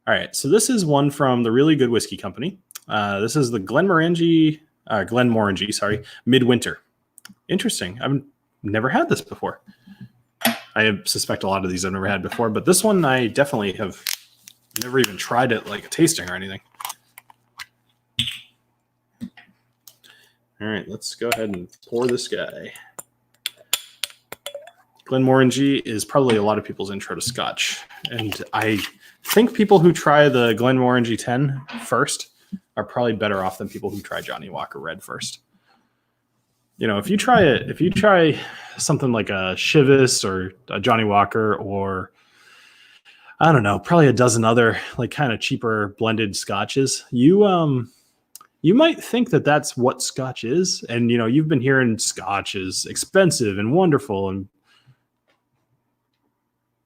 All right, so this is one from the Really Good Whiskey Company. This is the Glenmorangie, Midwinter. Interesting. I've never had this before. I suspect a lot of these I've never had before, but this one I definitely have never even tried it like a tasting or anything. All right, let's go ahead and pour this guy. Glenmorangie is probably a lot of people's intro to Scotch. And I think people who try the Glenmorangie 10 first are probably better off than people who try Johnny Walker Red first. You know, if you try something like a Chivas or a Johnny Walker, or I don't know, probably a dozen other like kind of cheaper blended Scotches, you might think that that's what Scotch is. And, you know, you've been hearing Scotch is expensive and wonderful. And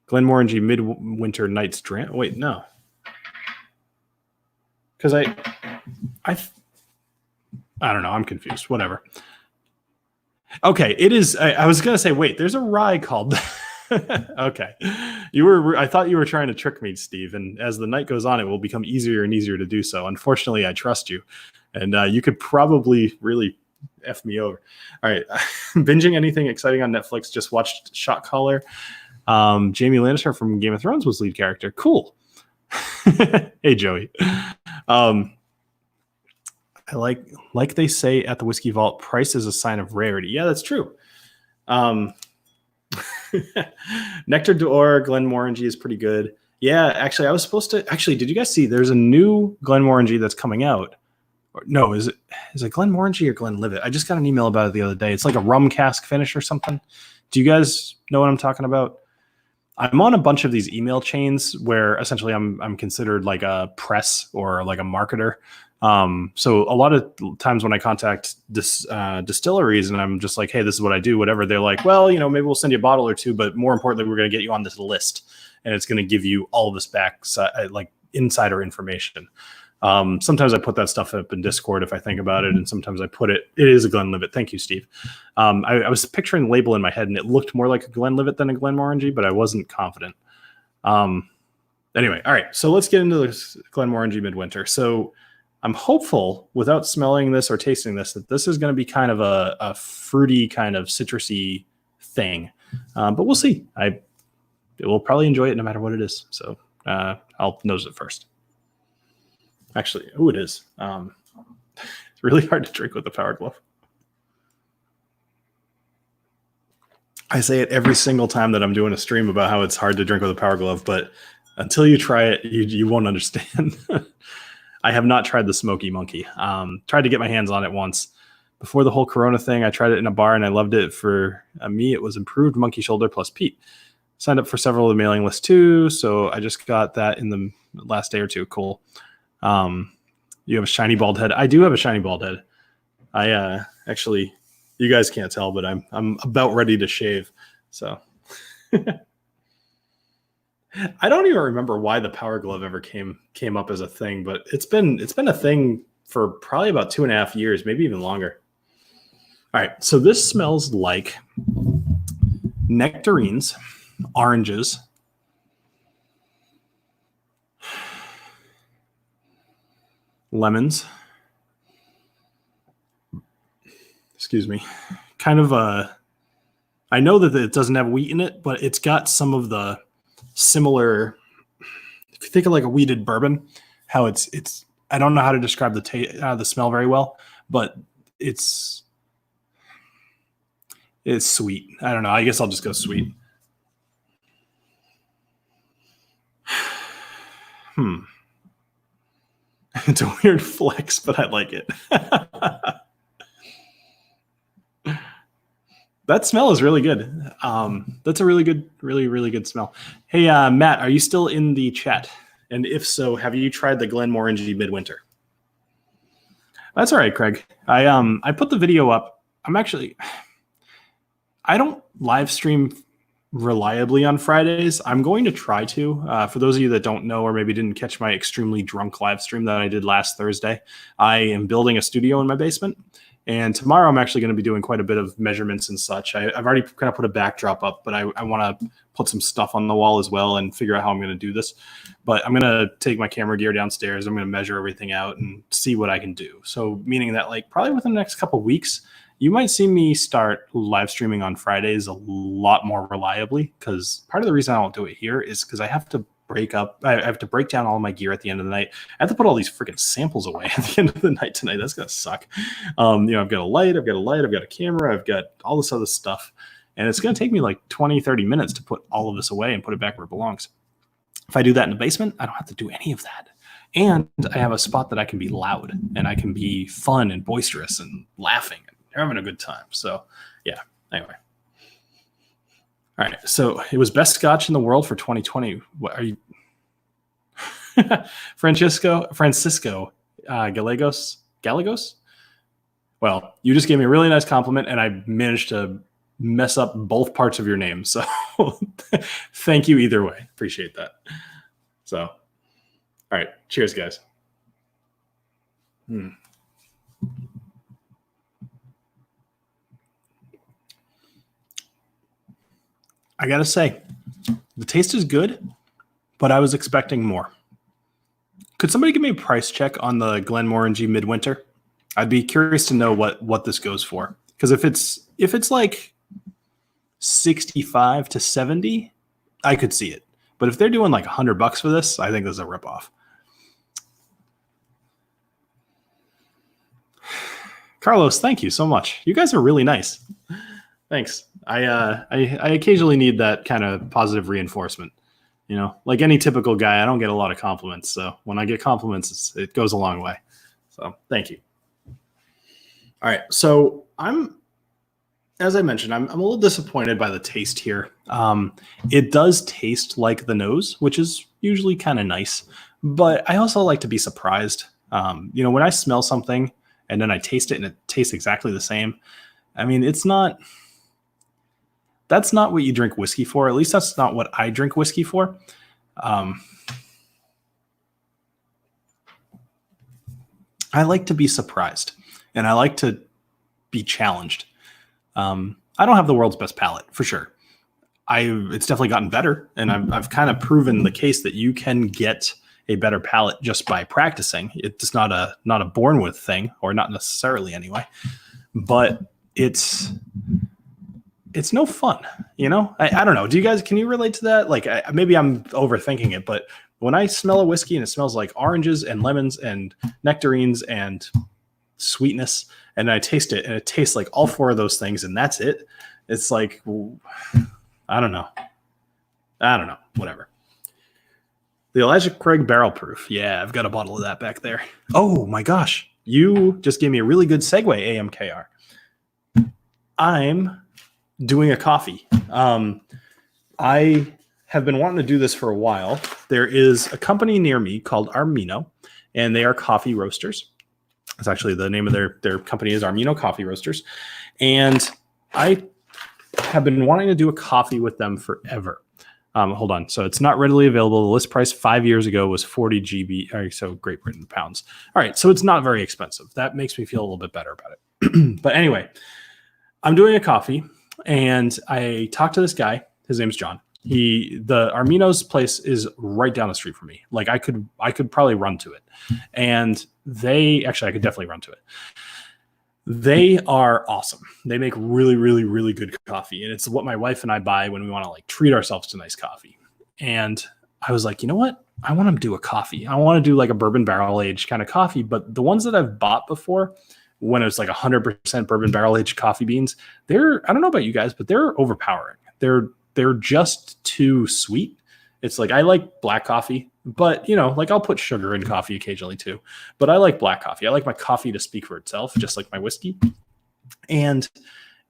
Glenmorangie Midwinter Night's Dram. Wait, no. Because I don't know. I'm confused. Whatever. Okay, it is. I was going to say, wait, there's a rye called. Okay. I thought you were trying to trick me, Steve. And as the night goes on, it will become easier and easier to do so. Unfortunately, I trust you. And you could probably really F me over. All right. Binging anything exciting on Netflix? Just watched Shot Caller. Jamie Lannister from Game of Thrones was lead character. Cool. Hey, Joey. I like they say at the Whiskey Vault, price is a sign of rarity. Yeah, that's true. Nectar d'Or, Glenmorangie is pretty good. Yeah, actually, I was supposed to. Actually, did you guys see? There's a new Glenmorangie that's coming out. No, is it Glenmorangie or Glenlivet? I just got an email about it the other day. It's like a rum cask finish or something. Do you guys know what I'm talking about? I'm on a bunch of these email chains where essentially I'm considered like a press or like a marketer. So a lot of times when I contact distilleries and I'm just like, hey, this is what I do, whatever, they're like, well, maybe we'll send you a bottle or two, but more importantly, we're going to get you on this list and it's going to give you all of this back, like insider information. Sometimes I put that stuff up in Discord if I think about it, and sometimes I put it is a Glenlivet. Thank you, Steve. I was picturing the label in my head and it looked more like a Glenlivet than a Glenmorangie, but I wasn't confident. Anyway, all right, so let's get into this Glenmorangie Midwinter. So I'm hopeful, without smelling this or tasting this, that this is going to be kind of a fruity, kind of citrusy thing. But we'll see. We'll probably enjoy it no matter what it is. So I'll nose it first. Actually, it is. It's really hard to drink with a Power Glove. I say it every single time that I'm doing a stream about how it's hard to drink with a Power Glove, but until you try it, you won't understand. I have not tried the Smoky Monkey. Tried to get my hands on it once. Before the whole Corona thing, I tried it in a bar and I loved it. For me, it was improved monkey shoulder plus peat. Signed up for several of the mailing lists too, so I just got that in the last day or two. Cool. You have a shiny bald head. I do have a shiny bald head. I actually, you guys can't tell, but I'm about ready to shave. So I don't even remember why the Power Glove ever came up as a thing, but it's been a thing for probably about 2.5 years, maybe even longer. All right, so this smells like nectarines, oranges, lemons, excuse me, kind of I know that it doesn't have wheat in it, but it's got some of the similar, if you think of like a wheated bourbon, how it's I don't know how to describe the smell very well, but it's sweet. I don't know. I guess I'll just go sweet. It's a weird flex, but I like it. That smell is really good. That's a really good, really good smell. Hey, Matt, are you still in the chat? And if so, have you tried the Glenmorangie Midwinter? That's all right, Craig. I put the video up. I don't live stream reliably on Fridays. I'm going to try to. For those of you that don't know or maybe didn't catch my extremely drunk live stream that I did last Thursday, I am building a studio in my basement. And tomorrow I'm actually going to be doing quite a bit of measurements and such. I've already kind of put a backdrop up, but I want to put some stuff on the wall as well and figure out how I'm going to do this. But I'm going to take my camera gear downstairs. I'm going to measure everything out and see what I can do. So meaning that like probably within the next couple of weeks, you might see me start live streaming on Fridays a lot more reliably, because part of the reason I don't do it here is because I have to break down all my gear at the end of the night. I have to put all these freaking samples away at the end of the night tonight. That's gonna suck. I've got a light, I've got a camera, I've got all this other stuff, and it's gonna take me like 20-30 minutes to put all of this away and put it back where it belongs. If I do that in the basement, I don't have to do any of that. And I have a spot that I can be loud and I can be fun and boisterous and laughing and having a good time. So yeah, anyway. All right, so it was best scotch in the world for 2020. What are you, Francisco Gallegos? Well, you just gave me a really nice compliment, and I managed to mess up both parts of your name. So thank you either way. Appreciate that. So, all right, cheers, guys. I gotta say, the taste is good, but I was expecting more. Could somebody give me a price check on the Glenmorangie Midwinter? I'd be curious to know what this goes for. Because if it's like 65 to 70, I could see it. But if they're doing like $100 for this, I think this is a ripoff. Carlos, thank you so much. You guys are really nice. Thanks. I occasionally need that kind of positive reinforcement. You know, like any typical guy, I don't get a lot of compliments. So when I get compliments, it goes a long way. So thank you. All right. So as I mentioned, I'm a little disappointed by the taste here. It does taste like the nose, which is usually kind of nice, but I also like to be surprised. When I smell something and then I taste it and it tastes exactly the same, I mean, that's not what you drink whiskey for. At least that's not what I drink whiskey for. I like to be surprised and I like to be challenged. I don't have the world's best palate for sure. It's definitely gotten better, and I've kind of proven the case that you can get a better palate just by practicing. It's not a born with thing, or not necessarily anyway. But it's no fun, you know. I don't know. Can you relate to that? Like, maybe I'm overthinking it, but when I smell a whiskey and it smells like oranges and lemons and nectarines and sweetness, and I taste it and it tastes like all four of those things, and that's it. It's like, I don't know. Whatever. The Elijah Craig Barrel Proof. Yeah, I've got a bottle of that back there. Oh my gosh. You just gave me a really good segue, AMKR. I'm doing a coffee. I have been wanting to do this for a while. There is a company near me called Armino, and they are coffee roasters. It's actually the name of their company is Armino Coffee Roasters. And I have been wanting to do a coffee with them forever. Hold on. So it's not readily available. The list price 5 years ago was 40 GB. So Great Britain pounds. All right. So it's not very expensive. That makes me feel a little bit better about it. But anyway, I'm doing a coffee and I talked to this guy. His name's John. The Armino's place is right down the street from me. Like I could probably run to it. And I could definitely run to it. They are awesome. They make really, really, really good coffee. And it's what my wife and I buy when we want to like treat ourselves to nice coffee. And I was like, you know what? I want to do a coffee. I want to do like a bourbon barrel aged kind of coffee. But the ones that I've bought before, when it was like 100% bourbon barrel aged coffee beans, I don't know about you guys, but they're overpowering. They're just too sweet. It's like, I like black coffee, but like I'll put sugar in coffee occasionally too, but I like black coffee. I like my coffee to speak for itself, just like my whiskey. And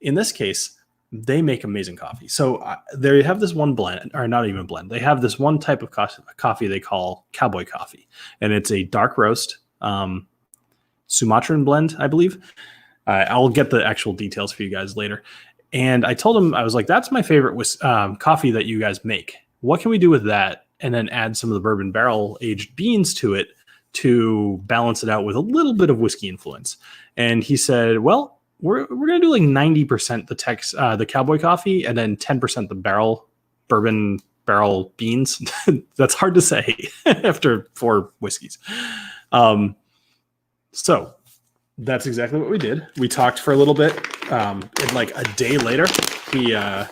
in this case, they make amazing coffee. So they have this one blend, or not even blend. They have this one type of coffee they call cowboy coffee, and it's a dark roast, Sumatran blend, I believe. I'll get the actual details for you guys later. And I told him, I was like, that's my favorite coffee that you guys make. What can we do with that? And then add some of the bourbon barrel aged beans to it to balance it out with a little bit of whiskey influence. And he said, well, we're going to do like 90% the cowboy coffee and then 10% the bourbon barrel beans. That's hard to say after 4 whiskeys. So that's exactly what we did. We talked for a little bit. And like a day later, he, I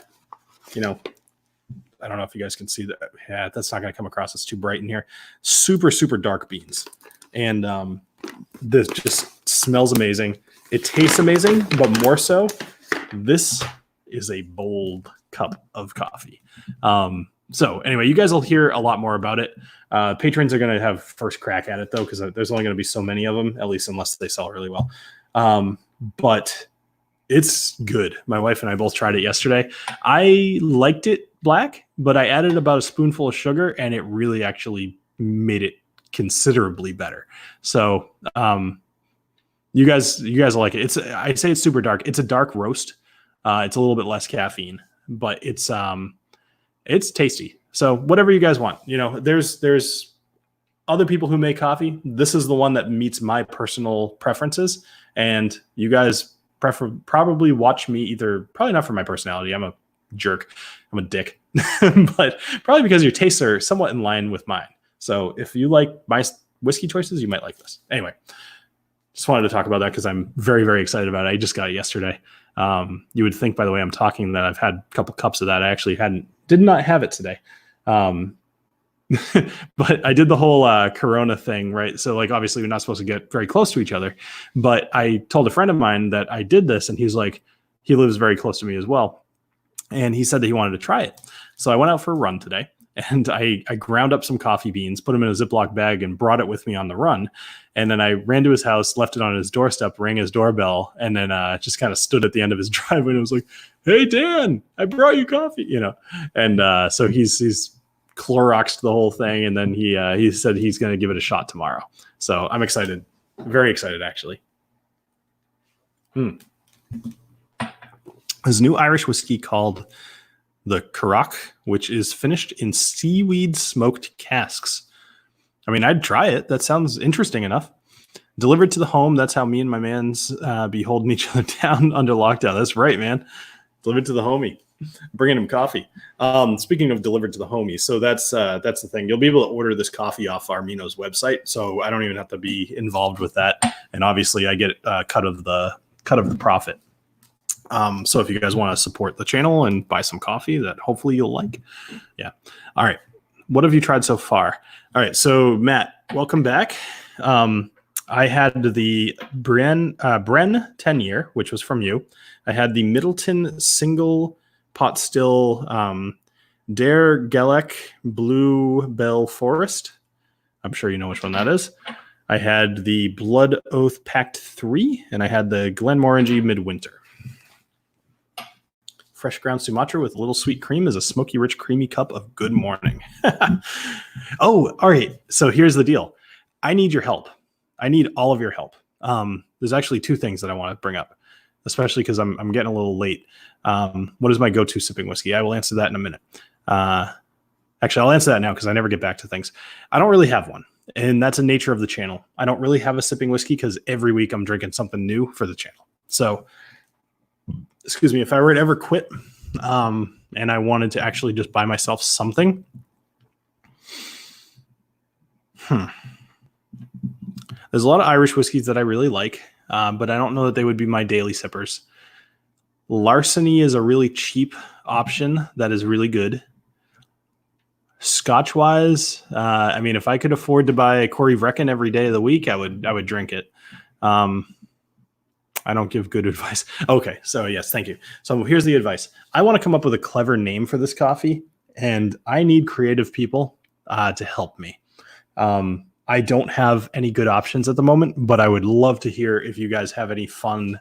don't know if you guys can see that. Yeah, that's not going to come across. It's too bright in here. Super, super dark beans. And this just smells amazing. It tastes amazing, but more so, this is a bold cup of coffee. So anyway, you guys will hear a lot more about it. Patrons are going to have first crack at it, though, because there's only going to be so many of them, at least unless they sell really well. But it's good. My wife and I both tried it yesterday. I liked it black, but I added about a spoonful of sugar, and it really actually made it considerably better. So you guys will like it. I say it's super dark. It's a dark roast. It's a little bit less caffeine, but it's tasty. So whatever you guys want, there's other people who make coffee. This is the one that meets my personal preferences, and you guys probably watch me probably not for my personality. I'm a jerk. I'm a dick, but probably because your tastes are somewhat in line with mine. So if you like my whiskey choices, you might like this. Anyway, just wanted to talk about that because I'm very, very excited about it. I just got it yesterday. You would think by the way I'm talking that I've had a couple cups of that. I actually hadn't Did not have it today. But I did the whole Corona thing, right? So like, obviously we're not supposed to get very close to each other, but I told a friend of mine that I did this, and he's like, he lives very close to me as well. And he said that he wanted to try it. So I went out for a run today, and I ground up some coffee beans, put them in a Ziploc bag, and brought it with me on the run. And then I ran to his house, left it on his doorstep, rang his doorbell, and then just kind of stood at the end of his driveway and was like, "Hey, Dan, I brought you coffee," you know. And so he's Cloroxed the whole thing, and then he said he's going to give it a shot tomorrow. So I'm excited, very excited, actually. There's a new Irish whiskey called the Curragh, which is finished in seaweed smoked casks. I mean, I'd try it. That sounds interesting enough. Delivered to the home. That's how me and my man's be holding each other down under lockdown. That's right, man. Delivered to the homie. Bringing him coffee. Speaking of delivered to the homie, so that's the thing. You'll be able to order this coffee off Armino's website, so I don't even have to be involved with that. And obviously, I get a cut of the profit. So if you guys want to support the channel and buy some coffee that hopefully you'll like, yeah. All right, what have you tried so far? All right, so Matt, welcome back. I had the Bren 10-year, which was from you. I had the Midleton single pot still Dare Gelec Blue Bell Forest. I'm sure you know which one that is. I had the Blood Oath Pact 3, and I had the Glenmorangie Midwinter. Fresh ground Sumatra with a little sweet cream is a smoky, rich, creamy cup of good morning. Oh, all right. So here's the deal. I need your help. I need all of your help. There's actually two things that I want to bring up, especially because I'm getting a little late. What is my go-to sipping whiskey? I will answer that in a minute. Actually, I'll answer that now because I never get back to things. I don't really have one, and that's the nature of the channel. I don't really have a sipping whiskey because every week I'm drinking something new for the channel. So, excuse me, if I were to ever quit and I wanted to actually just buy myself something, there's a lot of Irish whiskeys that I really like, but I don't know that they would be my daily sippers. Larceny is a really cheap option that is really good. Scotch-wise, I mean, if I could afford to buy a Corey Vrecken every day of the week, I would drink it. I don't give good advice. Okay, so yes, thank you. So here's the advice. I want to come up with a clever name for this coffee, and I need creative people to help me. I don't have any good options at the moment, but I would love to hear if you guys have any fun,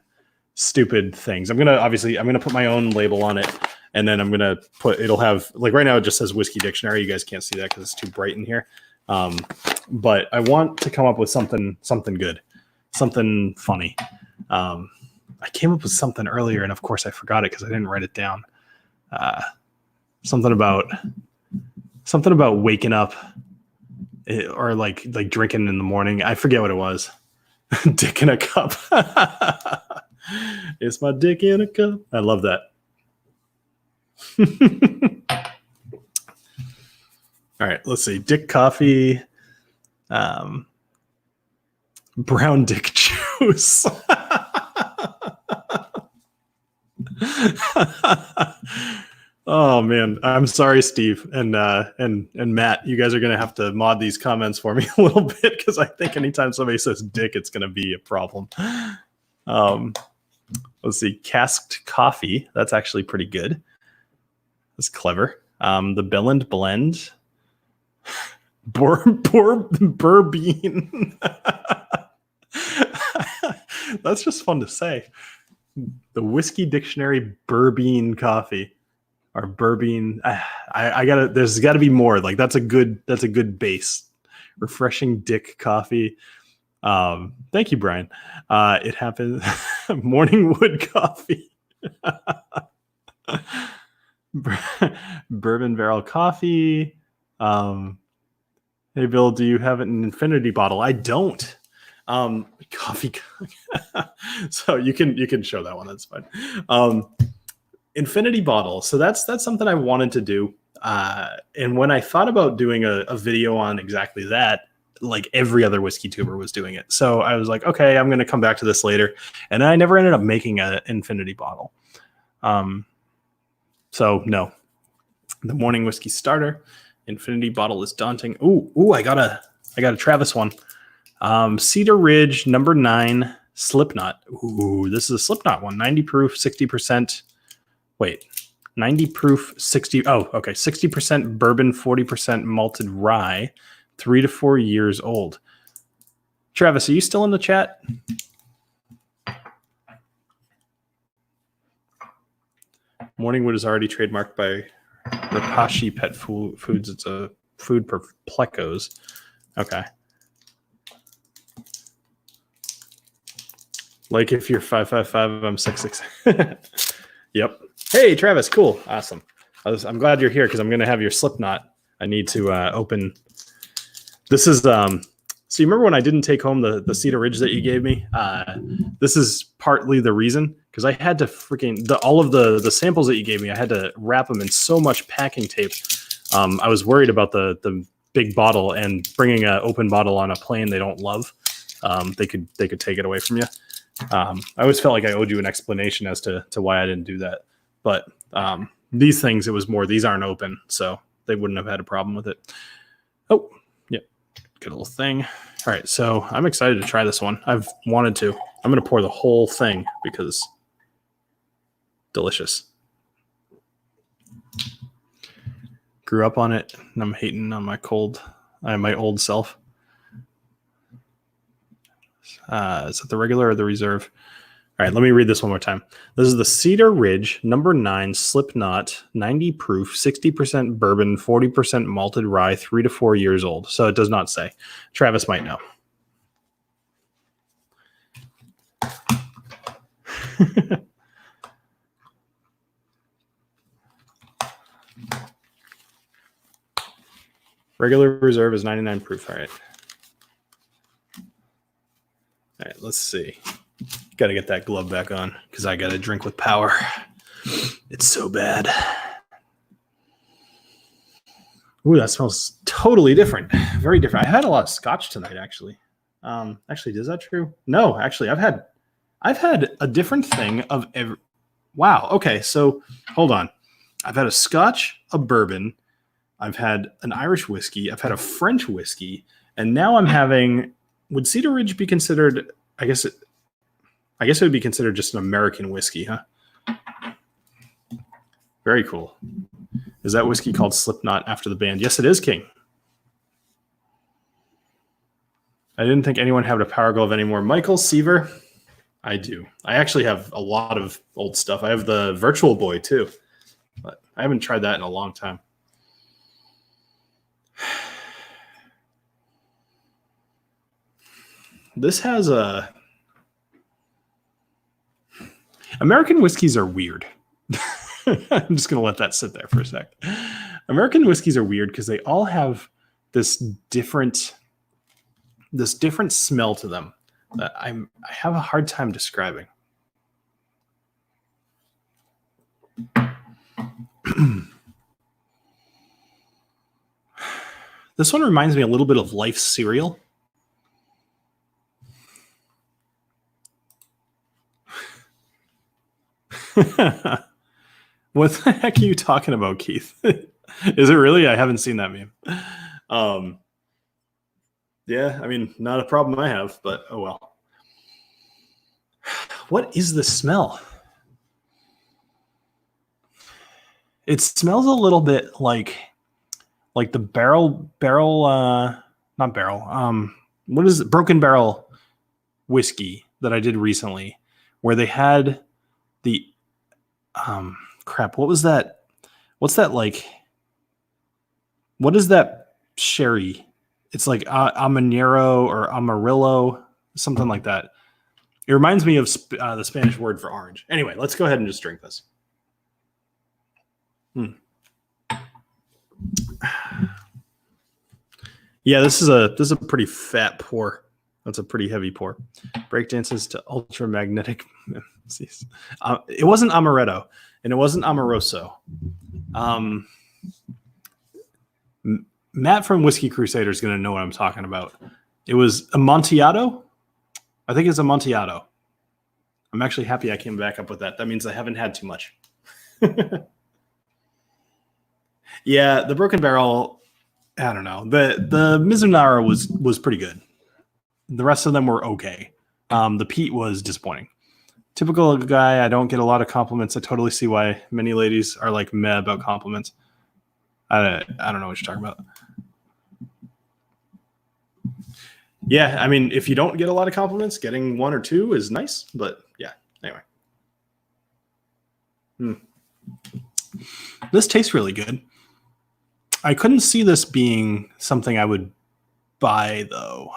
stupid things. I'm gonna put my own label on it, and then I'm gonna put, it'll have, like right now it just says Whiskey Dictionary. You guys can't see that because it's too bright in here. But I want to come up with something good, something funny. I came up with something earlier, and of course I forgot it because I didn't write it down. Something about waking up. Or like drinking in the morning. I forget what it was. Dick in a cup. It's my dick in a cup. I love that. All right, let's see. Dick coffee. Brown dick juice. Oh man, I'm sorry, Steve and Matt. You guys are gonna have to mod these comments for me a little bit because I think anytime somebody says "dick," it's gonna be a problem. Let's see, casked coffee. That's actually pretty good. That's clever. The Belland blend. Burbean. That's just fun to say. The Whiskey Dictionary Burbean coffee. Or Burbean, there's gotta be more. Like that's a good base. Refreshing dick coffee. Thank you, Brian. It happened. Morning wood coffee. Bourbon barrel coffee. Hey Bill, do you have an infinity bottle? I don't. Coffee. So you can show that one. That's fine. Infinity bottle. So that's something I wanted to do. And when I thought about doing a video on exactly that, like every other whiskey tuber was doing it. So I was like, okay, I'm going to come back to this later. And I never ended up making an infinity bottle. So no. The morning whiskey starter. Infinity bottle is daunting. Ooh, I got a Travis one. Cedar Ridge number 9 Slipknot. Ooh, this is a Slipknot one. 90 proof, 60%. Wait, 90 proof, 60. Oh, okay. 60% bourbon, 40% malted rye, 3 to 4 years old. Travis, are you still in the chat? Morningwood is already trademarked by Rapashi Pet Foods. It's a food per plecos. Okay. Like if you're 5'5", I'm 6'6". Yep. Hey, Travis. Cool. Awesome. I'm glad you're here because I'm going to have your Slipknot. I need to open. This is so you remember when I didn't take home the Cedar Ridge that you gave me? This is partly the reason because I had to all of the samples that you gave me. I had to wrap them in so much packing tape. I was worried about the big bottle and bringing an open bottle on a plane they don't love. They could take it away from you. I always felt like I owed you an explanation as to why I didn't do that. But these things, it was more, these aren't open, so they wouldn't have had a problem with it. Oh, yeah. Good little thing. All right, so I'm excited to try this one. I've wanted to. I'm going to pour the whole thing because delicious. Grew up on it, and I'm hating on my old self. Is it the regular or the reserve? All right, let me read this one more time. This is the Cedar Ridge number 9 Slipknot, 90 proof, 60% bourbon, 40% malted rye, 3 to 4 years old. So it does not say. Travis might know. Regular reserve is 99 proof. All right. All right, let's see. Got to get that glove back on because I got to drink with power. It's so bad. Ooh, that smells totally different. Very different. I had a lot of scotch tonight, actually. Actually, is that true? No, actually, I've had a different thing of every. Wow. Okay, so hold on. I've had a scotch, a bourbon. I've had an Irish whiskey. I've had a French whiskey, and now I'm having. Would Cedar Ridge be considered? I guess it would be considered just an American whiskey, huh? Very cool. Is that whiskey called Slipknot after the band? Yes, it is, King. I didn't think anyone had a Power Glove anymore. Michael Seaver, I do. I actually have a lot of old stuff. I have the Virtual Boy too, but I haven't tried that in a long time. This has a. American whiskeys are weird. I'm just going to let that sit there for a sec. American whiskeys are weird because they all have this different smell to them that I have a hard time describing. This one reminds me a little bit of Life cereal. What the heck are you talking about, Keith? Is it really? I haven't seen that meme. Yeah, I mean, not a problem I have, but oh well. What is the smell? It smells a little bit like the what is it? Broken Barrel whiskey that I did recently, where they had the crap. What was that? What's that like? What is that sherry? It's like Amanero or Amarillo, something like that. It reminds me of the Spanish word for orange. Anyway, let's go ahead and just drink this. Yeah, this is a pretty fat pour. That's a pretty heavy pour. Breakdances to ultramagnetic. It wasn't Amaretto, and it wasn't Amoroso. Matt from Whiskey Crusader is going to know what I'm talking about. It was Amontillado. I think it's Amontillado. I'm actually happy I came back up with that. That means I haven't had too much. Yeah, the Broken Barrel, I don't know. The Mizunara was pretty good. The rest of them were okay. The peat was disappointing. Typical guy, I don't get a lot of compliments. I totally see why many ladies are like meh about compliments. I don't know what you're talking about. Yeah, I mean, if you don't get a lot of compliments, getting one or two is nice. But yeah, anyway. This tastes really good. I couldn't see this being something I would buy, though.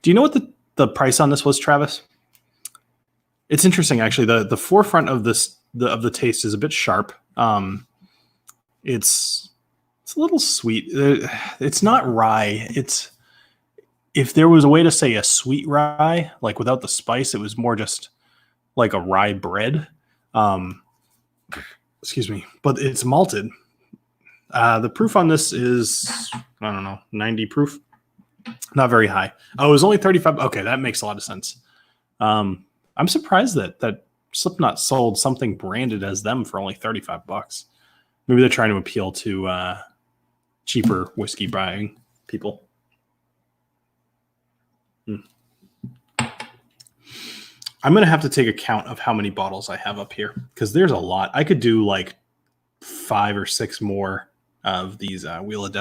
Do you know what the price on this was, Travis? It's interesting, actually. The forefront of the taste is a bit sharp. It's a little sweet. It's not rye. If there was a way to say a sweet rye, like without the spice, it was more just like a rye bread. Excuse me, but it's malted. The proof on this is, I don't know, 90 proof. Not very high. Oh, it was only 35. Okay, that makes a lot of sense. I'm surprised that Slipknot sold something branded as them for only $35. Maybe they're trying to appeal to cheaper whiskey buying people. I'm going to have to take a count of how many bottles I have up here because there's a lot. I could do like 5 or 6 more of these Wheel of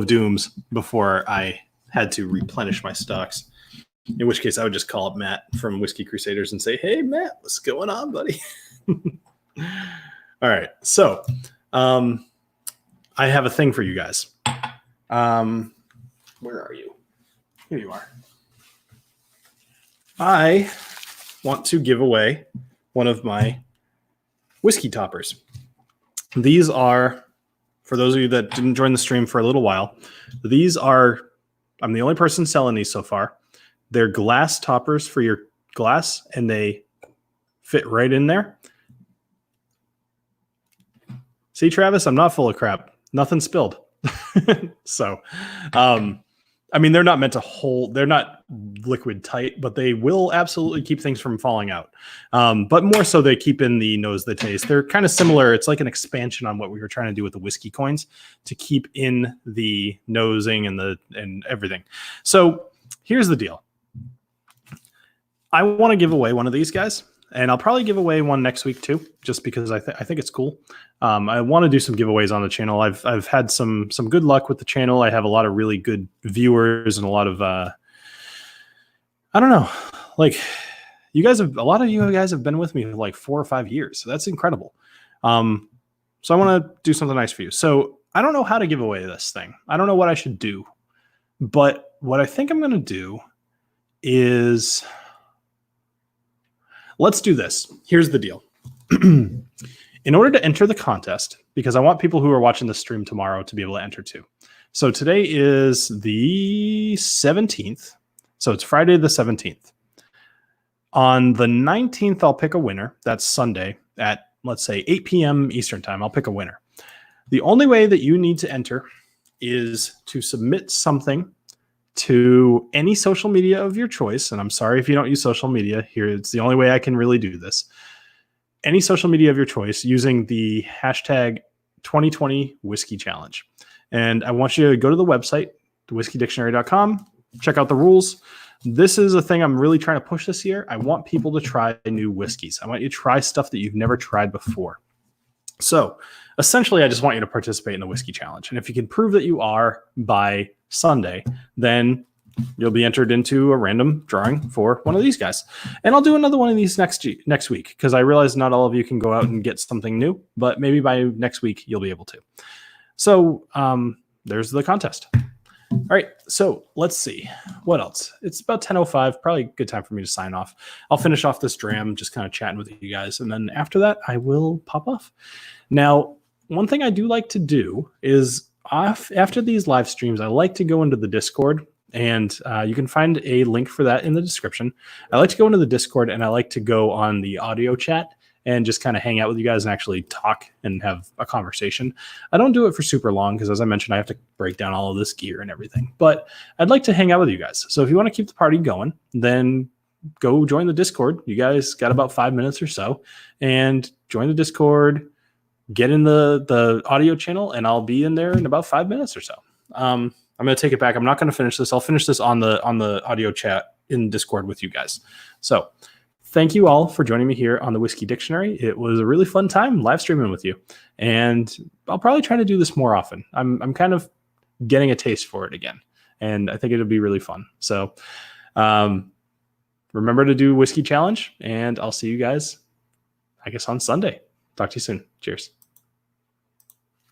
Dooms before I had to replenish my stocks. In which case I would just call up Matt from Whiskey Crusaders and say, "Hey, Matt, what's going on, buddy?" All right. So I have a thing for you guys. Where are you? Here you are. I want to give away one of my whiskey toppers. These are, for those of you that didn't join the stream for a little while, I'm the only person selling these so far. They're glass toppers for your glass, and they fit right in there. See, Travis, I'm not full of crap. Nothing spilled. So, I mean, they're not meant to hold, they're not liquid tight, but they will absolutely keep things from falling out. But more so they keep in the nose, the taste. They're kind of similar. It's like an expansion on what we were trying to do with the whiskey coins to keep in the nosing and everything. So here's the deal. I want to give away one of these guys, and I'll probably give away one next week too, just because I think it's cool. I want to do some giveaways on the channel. I've had some good luck with the channel. I have a lot of really good viewers and a lot of I don't know, like a lot of you guys have been with me for like 4 or 5 years. So that's incredible. So I want to do something nice for you. So I don't know how to give away this thing. I don't know what I should do, but what I think I'm going to do is, let's do this. Here's the deal. In order to enter the contest, because I want people who are watching the stream tomorrow to be able to enter too. So today is the 17th. So it's Friday the 17th. On the 19th, I'll pick a winner. That's Sunday at, let's say, 8 p.m. Eastern time. I'll pick a winner. The only way that you need to enter is to submit something to any social media of your choice. And I'm sorry if you don't use social media here. It's the only way I can really do this. Any social media of your choice using the hashtag 2020 Whiskey Challenge. And I want you to go to the website, thewhiskeydictionary.com, check out the rules. This is a thing I'm really trying to push this year. I want people to try new whiskeys. I want you to try stuff that you've never tried before. So essentially, I just want you to participate in the Whiskey Challenge. And if you can prove that you are by Sunday, then you'll be entered into a random drawing for one of these guys. And I'll do another one of these next week, because I realize not all of you can go out and get something new, but maybe by next week you'll be able to. So there's the contest. All right, so let's see. What else? It's about 10:05, probably a good time for me to sign off. I'll finish off this dram, just kind of chatting with you guys, and then after that, I will pop off. Now, one thing I do like to do is after these live streams, I like to go into the Discord, and you can find a link for that in the description. I like to go into the Discord, and I like to go on the audio chat and just kind of hang out with you guys and actually talk and have a conversation. I don't do it for super long because, as I mentioned, I have to break down all of this gear and everything. But I'd like to hang out with you guys. So if you want to keep the party going, then go join the Discord. You guys got about 5 minutes or so, and join the Discord. get in the audio channel, and I'll be in there in about 5 minutes or so. I'm going to take it back. I'm not going to finish this. I'll finish this on the audio chat in Discord with you guys. So thank you all for joining me here on the Whiskey Dictionary. It was a really fun time live streaming with you, and I'll probably try to do this more often. I'm kind of getting a taste for it again, and I think it'll be really fun. So remember to do Whiskey Challenge, and I'll see you guys, I guess, on Sunday. Talk to you soon. Cheers.